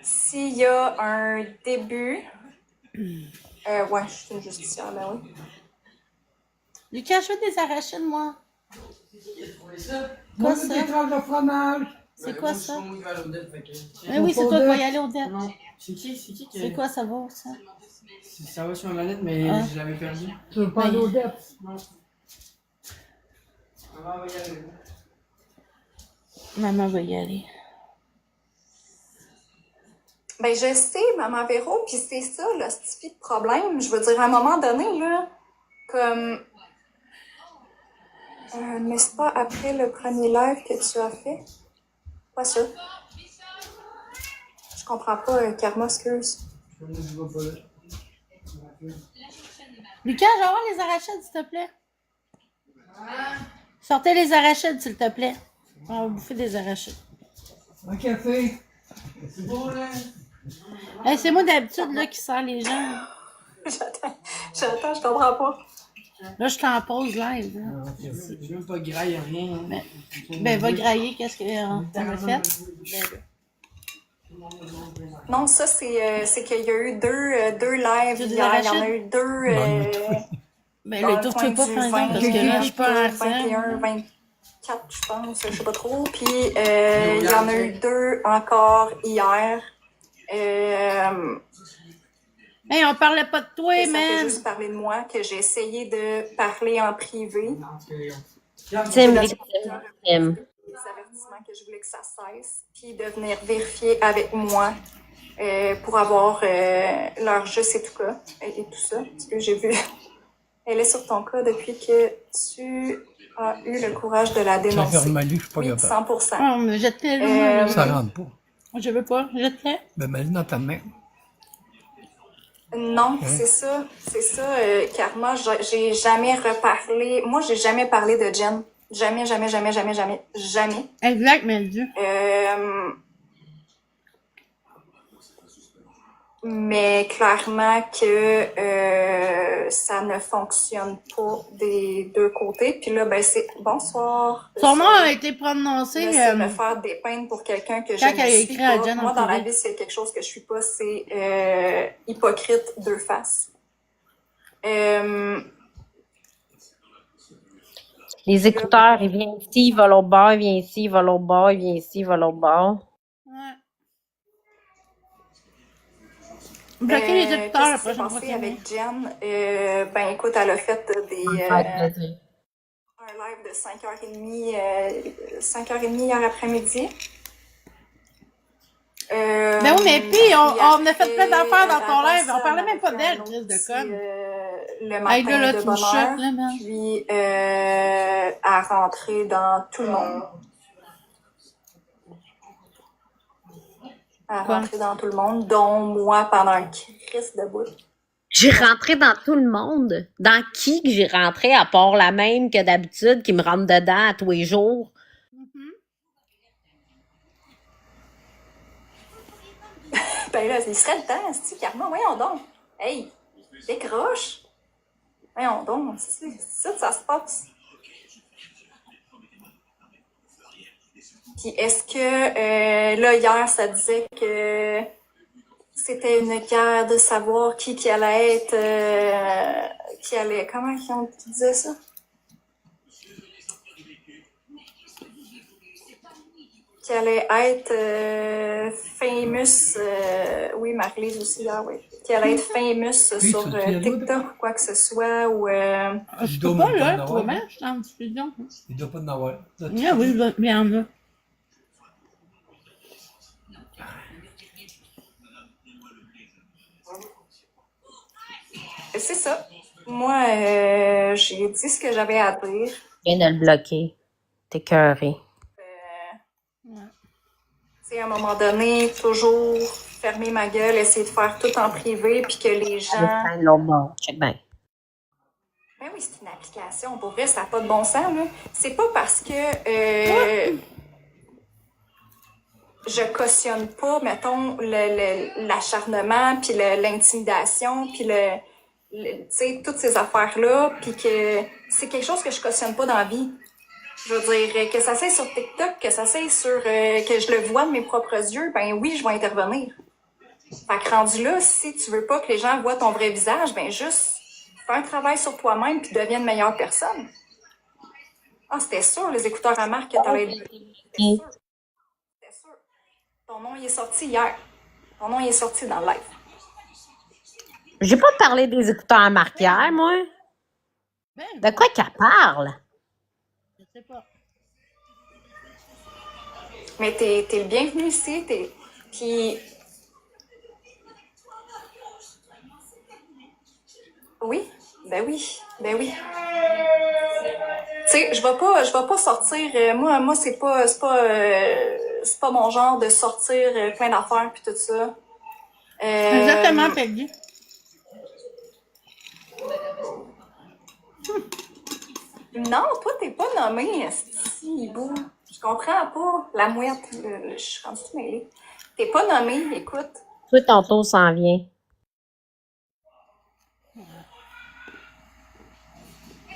S'il y a un début... ouais, je suis une justicière, ben oui. Lucas, je fais des arachides, moi. Moi, Quoi, je ça? des tranches de fromage. C'est quoi ça? Moi, je vais à l'hôtel, fait que... Eh oui, c'est toi qui vas y aller au dette. Non. C'est qui C'est quoi ça vaut, ça? Ça va sur ma manette, mais Ah. je l'avais perdu. Tu veux pas aller au dette? Non. Maman va y aller. Maman va y aller. Ben, je sais, Maman Véro, puis c'est ça, le petit de problème. Je veux dire, à un moment donné, là, comme... n'est-ce pas après le premier live que tu as fait? Pas ça. Je comprends pas, Karma, excuse. Je vais pas là. Lucas, j'ai avoir les arachides, s'il te plaît. Sortez les arachides, s'il te plaît. On va bouffer des arachides. Un café. C'est bon, là? Hey, c'est moi d'habitude là qui sert les gens. J'attends, je comprends pas. Là, je t'en pose live. Là. J'ai même pas graille, rien. Hein. Ben, va grailler, qu'est-ce que t'en as fait? Non, ça, c'est qu'il y a eu deux lives Tu dis hier. Il y en a Rachid? eu deux... Ben, dans là, le tourne coin pas, du par exemple, parce que là, je suis pas en 21, 24, je pense, je sais pas trop. Puis, il y en a eu deux encore hier. Hey, on parlait pas de toi, Ça fait man. juste parler de moi, que j'ai essayé de parler en privé. Non, parce que... Victime, victime, victime. Des avertissements que je voulais que ça cesse, puis de venir vérifier avec moi pour avoir leur juste et tout cas, et tout ça. Parce que j'ai vu, elle est sur ton cas depuis que tu as eu le courage de la Ça fait dénoncer. Mali, je suis pas Oui, capable. 100%. Oh, mais jette-le, là. Ça rentre pas. Je veux pas, jette-le. Ben, mets-le dans ta main. Non, c'est ça, Karma, j'ai jamais reparlé, moi j'ai jamais parlé de Jen. Jamais. Exact, mais Dieu. Mais clairement que ça ne fonctionne pas des deux côtés. Puis là, ben c'est bonsoir. Son nom a été prononcé Là, c'est me faire dépeindre pour quelqu'un que je quand elle a ne suis écrit à pas. Jen Moi, en dans la privé. vie, s'il y a quelque chose que je suis pas, c'est hypocrite deux faces. Les écouteurs, ils viennent ici, ils vont l'autre bord, ils viennent ici, ils vont l'autre bord, ils viennent ici, ils vont l'autre bord. Ouais. Bloquer les écouteurs la Qu'est-ce qui s'est prochaine fois passé qu'il avec Jen? Ben écoute, elle a fait un live de 5h30 hier après-midi. Ben oui, mais puis on a fait plein d'affaires dans ton live. On parlait on même pas avait d'elle, fait un Chris de autre conne. le Hey, matin là, de tu me bonne choques, heure, là, man. puis à rentrer dans tout le monde. À Quoi? rentrer dans tout le monde, dont moi pendant un crise de bout. J'ai rentré dans tout le monde. Dans qui que j'ai rentré, à part la même que d'habitude, qui me rentre dedans à tous les jours? Ben là, il serait le temps, c'est Karma, voyons donc. Hey, décroche. Voyons donc, c'est ça, ça se passe. Puis est-ce que, là, hier, ça disait que c'était une guerre de savoir qui allait être, comment ils disaient ça? Qui allait être famous, oui, Marie-Lise aussi, là, oui. Qui allait être famous sur TikTok ou quoi que ce soit, ou... Je peux pas, là, pour moi, je suis en diffusion. Il doit pas en avoir. Ah oui, il y en a. C'est ça. Moi, j'ai dit ce que j'avais à dire. Je viens de le bloquer. T'es cœuré. Tu sais, à un moment donné, toujours fermer ma gueule, essayer de faire tout en privé, puis que les gens... Check bien. Ben oui, c'est une application. Pour vrai, ça n'a pas de bon sens, là. C'est pas parce que je cautionne pas, mettons, l'acharnement, puis l'intimidation, puis tu sais, toutes ces affaires-là, puis que c'est quelque chose que je cautionne pas dans la vie. Je veux dire, que ça soit sur TikTok, que ça soit sur... que je le vois de mes propres yeux, ben oui, je vais intervenir. Fait que rendu là, si tu veux pas que les gens voient ton vrai visage, ben juste fais un travail sur toi-même puis deviens une meilleure personne. Ah, c'était sûr, les écouteurs à marque que t'allais dire. C'était sûr. C'était sûr. Ton nom, il est sorti hier. Ton nom, il est sorti dans le live. J'ai pas parlé des écouteurs à marque hier, moi. De quoi qu'elle parle? Je sais pas. Mais t'es le bienvenu ici. Puis... Oui, ben oui. Tu sais, je vais pas sortir. Moi, c'est pas mon genre de sortir plein d'affaires puis tout ça. Exactement, Peggy. Non, toi, t'es pas nommé, si beau. Je comprends pas. La mouette, je suis rendue mêlée. T'es pas nommé, écoute. Toi, ton tour s'en vient.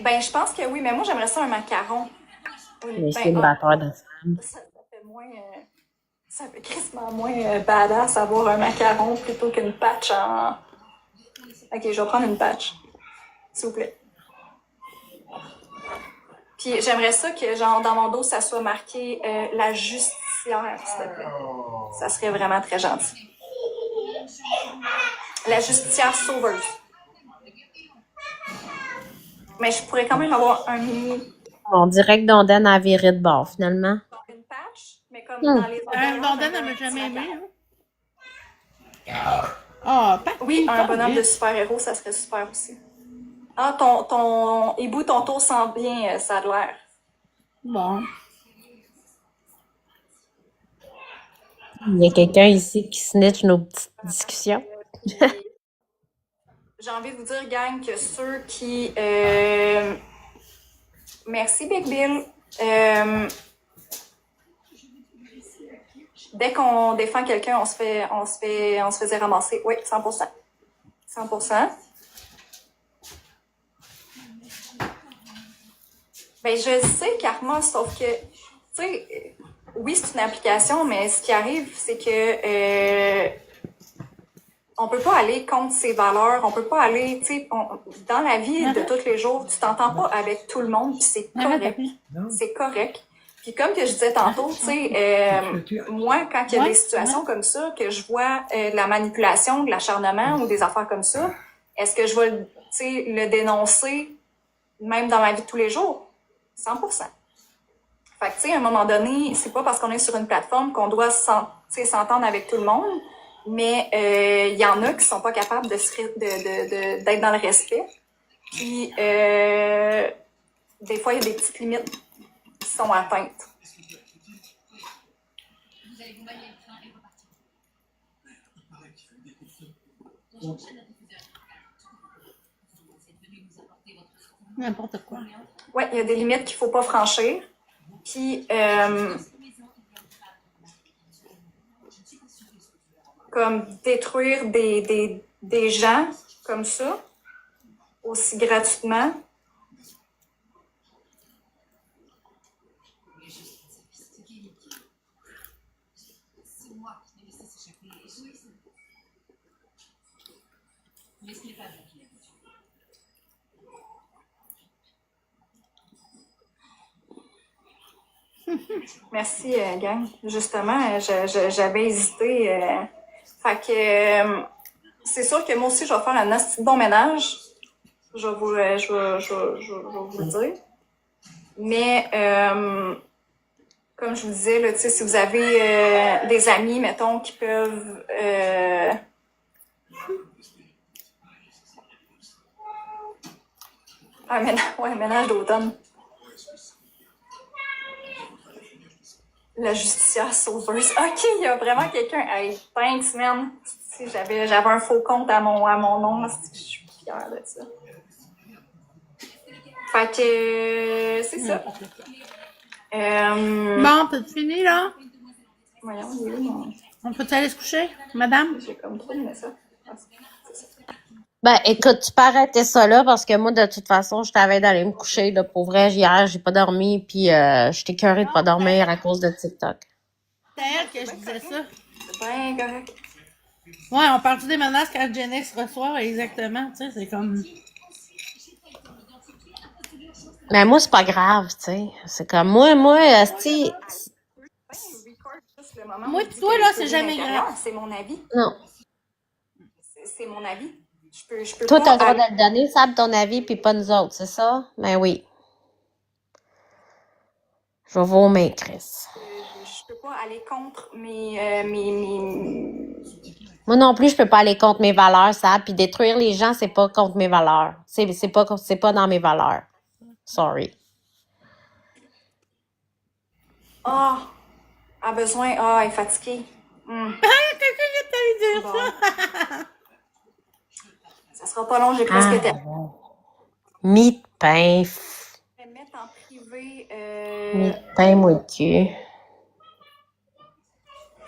Ben, je pense que oui, mais moi, j'aimerais ça un macaron. C'est une batteur de femme. Ça fait moins... ça fait crissement moins badass avoir un macaron plutôt qu'une patch en... Ok, je vais prendre une patch. S'il vous plaît. Puis j'aimerais ça que, genre, dans mon dos, ça soit marqué la justicière, s'il te plaît. Ça serait vraiment très gentil. La justicière sauveuse. Mais je pourrais quand même avoir un mini... On dirait que Dondane a viré de bord, finalement. Une patch, mais comme dans les... Dondane, elle m'a jamais aimé, hein? Ah, pas oui, un bonhomme de super-héros, ça serait super aussi. Ah, ton hibou, ton tour sent bien, ça a l'air. Bon. Il y a quelqu'un ici qui snitch nos petites discussions. J'ai envie de vous dire, gang, que ceux qui... Merci, Big Bill. Dès qu'on défend quelqu'un, on se faisait ramasser. Oui, 100%. 100%. Ben, je le sais, Karma, sauf que, tu sais, oui, c'est une application, mais ce qui arrive, c'est que on peut pas aller contre ses valeurs, on peut pas aller, tu sais, dans la vie de tous les jours, tu t'entends pas avec tout le monde, puis c'est correct. C'est correct. Puis comme que je disais tantôt, tu sais, moi, quand il y a des situations comme ça, que je vois de la manipulation, de l'acharnement ou des affaires comme ça, est-ce que je vais, tu sais, le dénoncer même dans ma vie de tous les jours? 100%. Fait que, tu sais, à un moment donné, c'est pas parce qu'on est sur une plateforme qu'on doit s'entendre avec tout le monde, mais il y en a qui sont pas capables d'être dans le respect. Puis, des fois, il y a des petites limites qui sont atteintes. Vous allez vous manier le train et repartir. On cherche notre diffuseur. C'est venu nous apporter votre secours. N'importe quoi. Ouais, il y a des limites qu'il faut pas franchir. Puis, comme détruire des gens comme ça, aussi gratuitement. C'est moi qui l'ai laissé s'échapper. Mais ce n'est pas vous qui l'avez tué. Merci, gang. Justement, j'avais hésité. Fait que c'est sûr que moi aussi, je vais faire un assez bon ménage. Je vais vous le dire. Mais comme je vous disais, là, si vous avez des amis, mettons, qui peuvent un ménage d'automne. La justicière sauveuse. OK, il y a vraiment quelqu'un. Hey, thanks, man. Si j'avais un faux compte à mon nom, je suis fière de ça. Fait que c'est ça. Bon, t'as-tu fini, là? Voyons, oui, On peut aller se coucher, madame? j'ai comme trop aimé ça. Ben, écoute, tu peux arrêter ça là parce que moi, de toute façon, je t'avais d'aller me coucher. Là, pour vrai, hier, j'ai pas dormi. Puis, j'étais écœurée de pas dormir à cause de TikTok. C'est elle que je disais ça. C'est bien correct. Ouais, on parle-tu des menaces quand Gen X reçoit? Exactement, tu sais, c'est comme... Mais moi, c'est pas grave, tu sais. C'est comme, moi, esti, Moi, toi, là, c'est jamais grave. C'est mon avis. non. C'est mon avis. Je peux Toi, pas t'as le droit aller- de le donner, Sab, ton avis, puis pas nous autres, c'est ça? Ben oui. Je vais vomir, Chris. je peux pas aller contre mes Moi non plus, je peux pas aller contre mes valeurs, Sab, puis détruire les gens, c'est pas contre mes valeurs. C'est pas dans mes valeurs. Sorry. Ah, a besoin. Ah, elle est fatiguée. Quelqu'un vient de te dire Bon. ça. Ça sera pas long, j'ai presque terminé. Mie de pain. Je vais mettre en privé. Mie de pain moitié.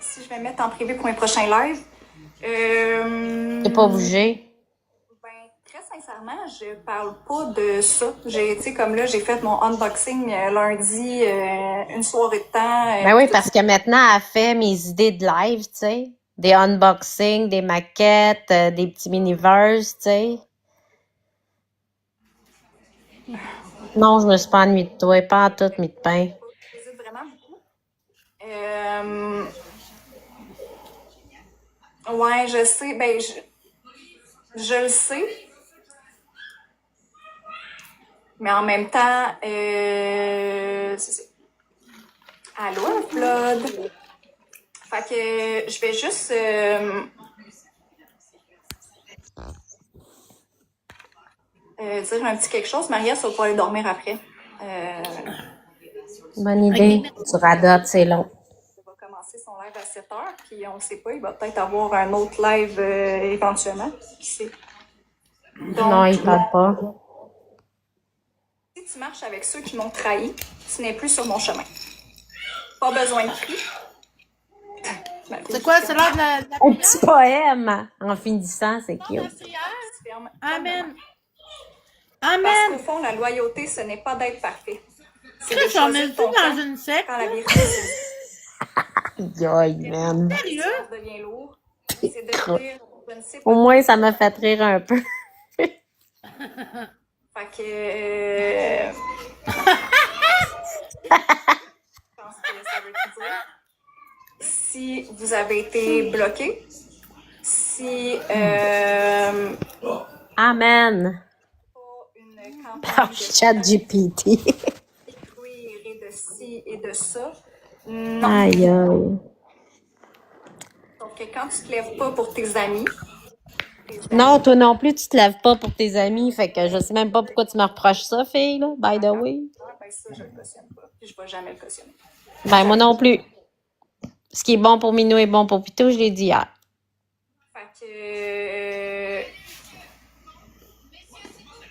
Si je vais mettre en privé pour mes prochains lives. T'es pas bougé? Ben, très sincèrement, je parle pas de ça. Tu sais, comme là, j'ai fait mon unboxing lundi, une soirée de temps. Ben oui, parce que maintenant, elle fait mes idées de live, tu sais. Des unboxings, des maquettes, des petits mini-verse, tu sais. Non, je me suis pas ennuyée de toi, pas en tout, mis de pain. J'hésite vraiment beaucoup. Ouais, je sais. Ben, je le sais. Mais en même temps, c'est ça. Allô, Upload? Fait que je vais juste dire un petit quelque chose. Maria, ça va pas aller dormir après. Bonne idée. Tu radotes, c'est long. Il va commencer son live à 7h, puis on ne sait pas, il va peut-être avoir un autre live éventuellement. Qui sait? Donc, Non, il parle pas. si tu marches avec ceux qui m'ont trahi, tu n'es plus sur mon chemin. Pas besoin de cri. C'est quoi? C'est l'heure de la Un prière? petit poème en finissant, c'est L'heure de la cute. prière? Amen. Amen. Parce Amen. qu'au fond, la loyauté, ce n'est pas d'être parfait. C'est de Chris, on choisir est-tu ton dans camp une secte? quand la vérité Yoï, man. Sérieux? devient lourd. C'est de dire, je ne sais pas. Au moins, ça m'a fait rire un peu. Fait que. Je pense que ça veut tout dire. Si vous avez été bloqué, si Amen. une Par campagne de ChatGPT. détruire et de ci et de ça, non. Aïe, aïe. Donc, quand tu te lèves pas pour tes amis, Non, toi non plus, tu te lèves pas pour tes amis. Fait que je sais même pas pourquoi tu me reproches ça, fille, là, by the way. ben ça, je le cautionne pas. Puis je vais jamais le cautionner. Ben, moi non plus. Ce qui est bon pour Minou est bon pour Pitou, je l'ai dit hier. Fait que.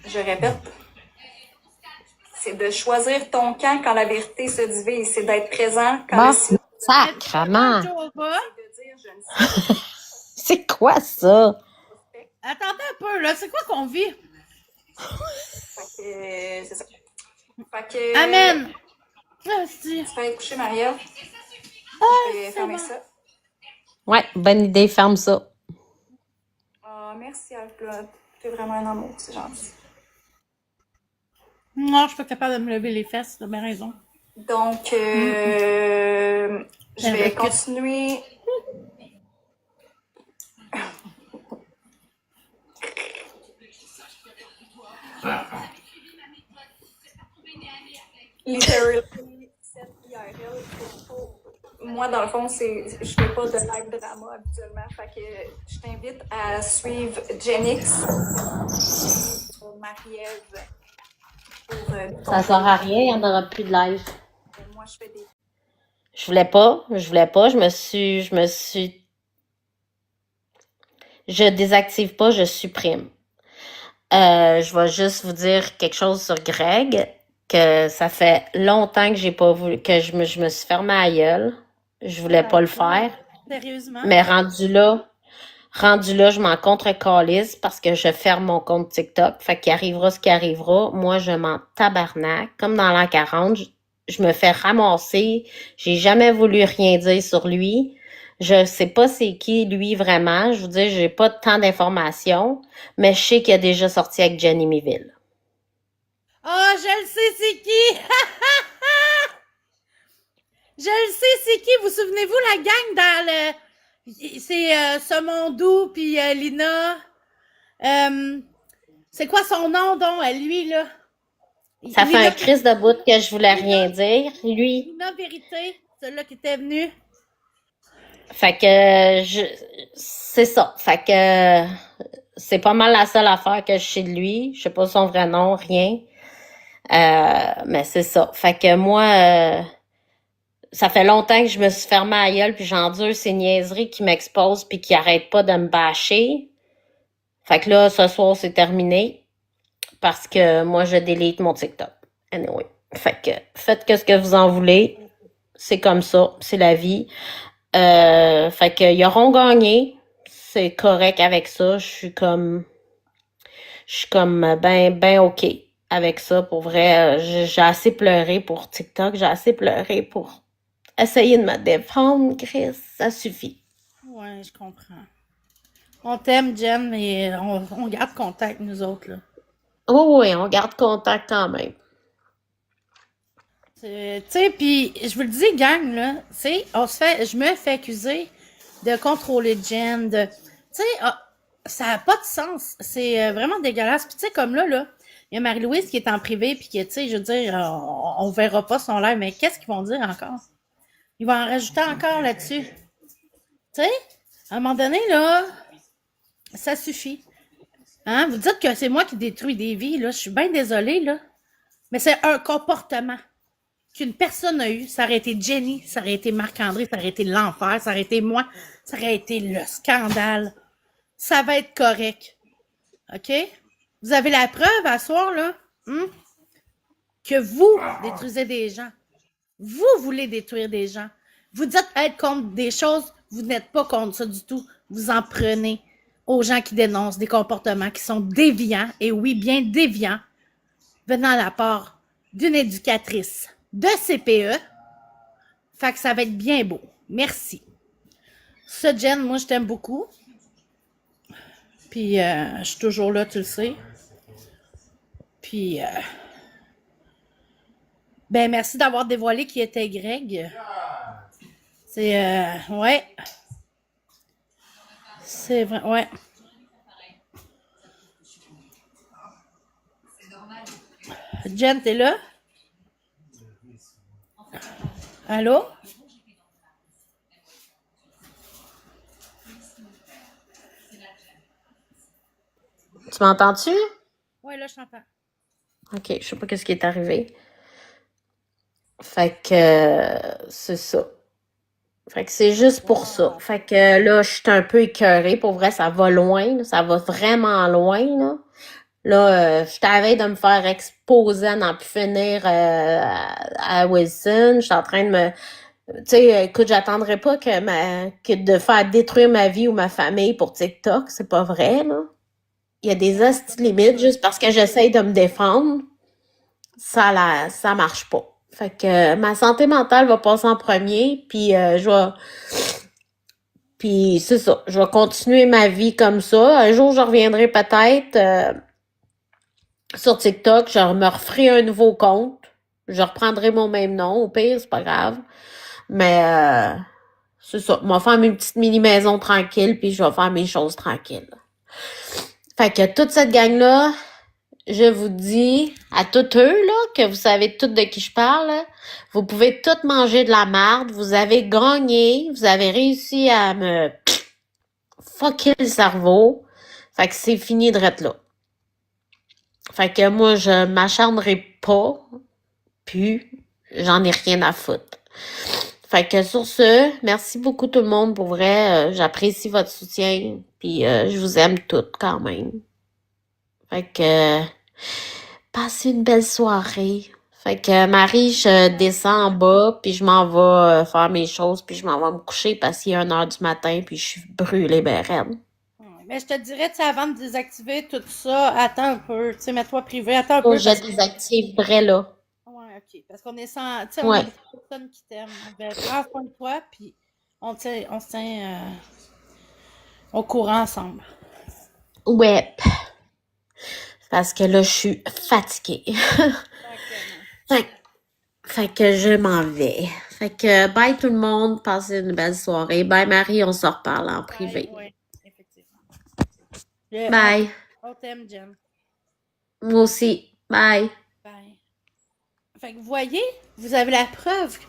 Je répète. C'est de choisir ton camp quand la vérité se divise. C'est d'être présent quand Bon, le silence. sacrement. Jehovah? C'est de dire, je ne sais pas. C'est quoi ça? Attendez un peu, là. C'est quoi qu'on vit? Fait que. C'est ça. Fait que. Amen. Merci. Tu peux aller te coucher, Maria. Je vais fermer bon. ça. Ouais, bonne idée, ferme ça. Ah, merci, Alclode. Tu es vraiment un amour, c'est gentil. Non, je suis pas capable de me lever les fesses, t'as bien raison. Donc, je vais continuer. Literally, cette IRL, moi, dans le fond, je fais pas de live drama habituellement. Fait que je t'invite à suivre Genix, Marie-Ève. Ça sert à rien, il n'y en aura plus de live. Moi, je fais des. Je voulais pas, je désactive pas, je supprime. Je vais juste vous dire quelque chose sur Greg, que ça fait longtemps que j'ai pas voulu, que je me suis fermée à la gueule. Je voulais pas le faire. Sérieusement? Mais rendu là, je m'en contre-calisse parce que je ferme mon compte TikTok. Fait qu'il arrivera ce qui arrivera. Moi, je m'en tabarnak. Comme dans l'an 40, je me fais ramasser. J'ai jamais voulu rien dire sur lui. Je sais pas c'est qui, lui, vraiment. Je vous dis, j'ai pas tant d'informations. Mais je sais qu'il a déjà sorti avec Jenny Miville. Ah, je le sais, c'est qui? Je le sais, c'est qui? Vous souvenez-vous la gang dans le... C'est Semondou puis Lina. C'est quoi son nom, donc, à lui, là? Ça fait un crise de bout que je voulais rien dire. Lui. Lina Vérité, celui-là qui était venu. Fait que c'est ça. Fait que c'est pas mal la seule affaire que je sais de lui. Je sais pas son vrai nom, rien. Mais c'est ça. Fait que moi, ça fait longtemps que je me suis fermée à la gueule puis j'endure ces niaiseries qui m'exposent puis qui arrêtent pas de me bâcher. Fait que là, ce soir, c'est terminé. Parce que moi, je délite mon TikTok. Anyway. Fait que faites ce que vous en voulez. C'est comme ça. C'est la vie. Fait que ils auront gagné. C'est correct avec ça. Je suis comme ben OK avec ça. Pour vrai, j'ai assez pleuré pour TikTok. J'ai assez pleuré pour essayer de me défendre. Chris, ça suffit. Ouais, je comprends. On t'aime, Jen, mais on garde contact, nous autres, là. Oh oui, on garde contact quand même. Tu sais, puis je vous le dis, gang, là, tu sais, je me fais accuser de contrôler Jen, tu sais, ça n'a pas de sens. C'est vraiment dégueulasse. Puis tu sais, comme là, il y a Marie-Louise qui est en privé, puis qui, tu sais, je veux dire, on verra pas son live, mais qu'est-ce qu'ils vont dire encore? Ils vont en rajouter encore là-dessus. Tu sais, à un moment donné, là, ça suffit. Hein? Vous dites que c'est moi qui détruis des vies, là. Je suis bien désolée, là. Mais c'est un comportement qu'une personne a eu. Ça aurait été Jenny, ça aurait été Marc-André, ça aurait été l'enfer, ça aurait été moi, ça aurait été le scandale. Ça va être correct. OK? Vous avez la preuve à soir, là, que vous détruisez des gens. Vous voulez détruire des gens. Vous dites être contre des choses Vous n'êtes pas contre ça du tout. Vous en prenez aux gens qui dénoncent des comportements qui sont déviants, et oui, bien déviants, venant de la part d'une éducatrice de CPE. Fait que ça va être bien beau. Merci. Ça, Jen, moi, je t'aime beaucoup. Puis, je suis toujours là, tu le sais. Puis, ben, merci d'avoir dévoilé qui était Greg. C'est, ouais. C'est vrai, ouais. Jen, t'es là? Allô? Tu m'entends-tu? Ouais, là, je t'entends. OK, je sais pas ce qui est arrivé. Fait que c'est ça. Fait que c'est juste pour ça. Fait que là, je suis un peu écœurée. Pour vrai, ça va loin. Là. Ça va vraiment loin. Là, je t'avais de me faire exposer à n'en plus finir à Wilson. Je suis en train de me... Tu sais, écoute, j'attendrai pas que de faire détruire ma vie ou ma famille pour TikTok. C'est pas vrai, là. Il y a des hosties limites. Juste parce que j'essaye de me défendre, ça marche pas. Fait que ma santé mentale va passer en premier, puis puis c'est ça, je vais continuer ma vie comme ça. Un jour, je reviendrai peut-être sur TikTok, je me referai un nouveau compte, je reprendrai mon même nom, au pire, c'est pas grave. Mais c'est ça, je vais faire mes petites mini-maisons tranquilles, puis je vais faire mes choses tranquilles. Fait que toute cette gang-là, je vous dis à tous eux, là, que vous savez toutes de qui je parle, là, vous pouvez toutes manger de la merde, vous avez gagné, vous avez réussi à me fucker le cerveau. Fait que c'est fini de être là. Fait que moi, je m'acharnerai pas, puis j'en ai rien à foutre. Fait que sur ce, merci beaucoup tout le monde, pour vrai, j'apprécie votre soutien, puis je vous aime toutes quand même. Fait que passez une belle soirée. Fait que Marie, je descends en bas, puis je m'en vais faire mes choses, puis je m'en vais me coucher parce qu'il est 1h du matin, puis je suis brûlée ben raide. Mais je te dirais, tu sais, avant de désactiver tout ça, attends un peu. Tu sais, mets-toi privé, attends un peu. Je désactiverai là. Ouais, ok. Parce qu'on est sans. Tu sais, on Ouais. a des personnes qui t'aiment. Prends soin de toi, puis on se tient au courant ensemble. Ouais. Parce que là, je suis fatiguée. Fait que je m'en vais. Fait que bye tout le monde, passez une belle soirée. Bye Marie, on se reparle en privé. Oui, effectivement. Bye. On t'aime, Jen. Moi aussi. Bye. Bye. Fait que vous voyez, vous avez la preuve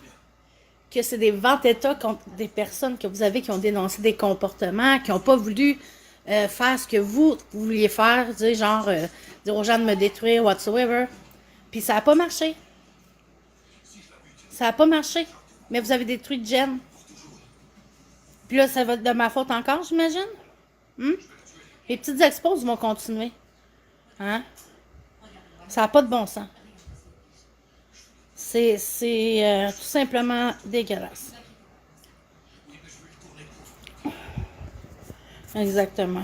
que c'est des vendettas contre des personnes que vous avez qui ont dénoncé des comportements, qui n'ont pas voulu faire ce que vous vouliez faire, dire genre dire aux gens de me détruire, whatsoever. Puis ça n'a pas marché. Ça n'a pas marché. Mais vous avez détruit Jen. Puis là, ça va être de ma faute encore, j'imagine? Les petites exposes vont continuer. Hein? Ça n'a pas de bon sens. C'est tout simplement dégueulasse. Exactement.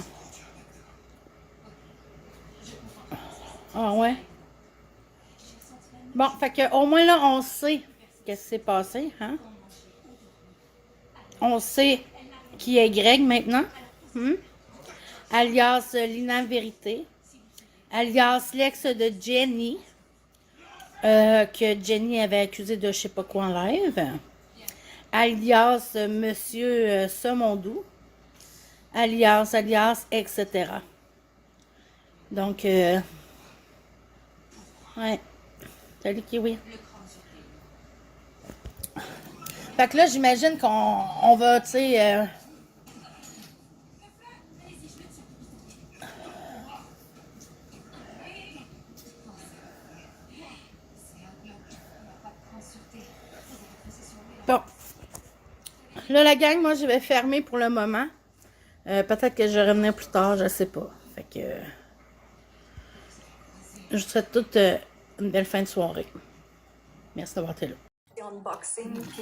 Ah ouais? Bon, fait que au moins là, on sait qu'est-ce qui s'est passé, hein? On sait qui est Greg maintenant. Alias Lina Vérité. Alias l'ex de Jenny. Que Jenny avait accusé de je sais pas quoi en live. Alias Monsieur Somondou. Alias, etc. Donc, ouais. Salut Kiwi. Fait que là, j'imagine qu'on va, tu sais... Bon. Là, la gang, moi, je vais fermer pour le moment. Peut-être que je vais revenir plus tard, je sais pas. Fait que... je vous souhaite toute une belle fin de soirée. Merci d'avoir été là. Unboxing, puis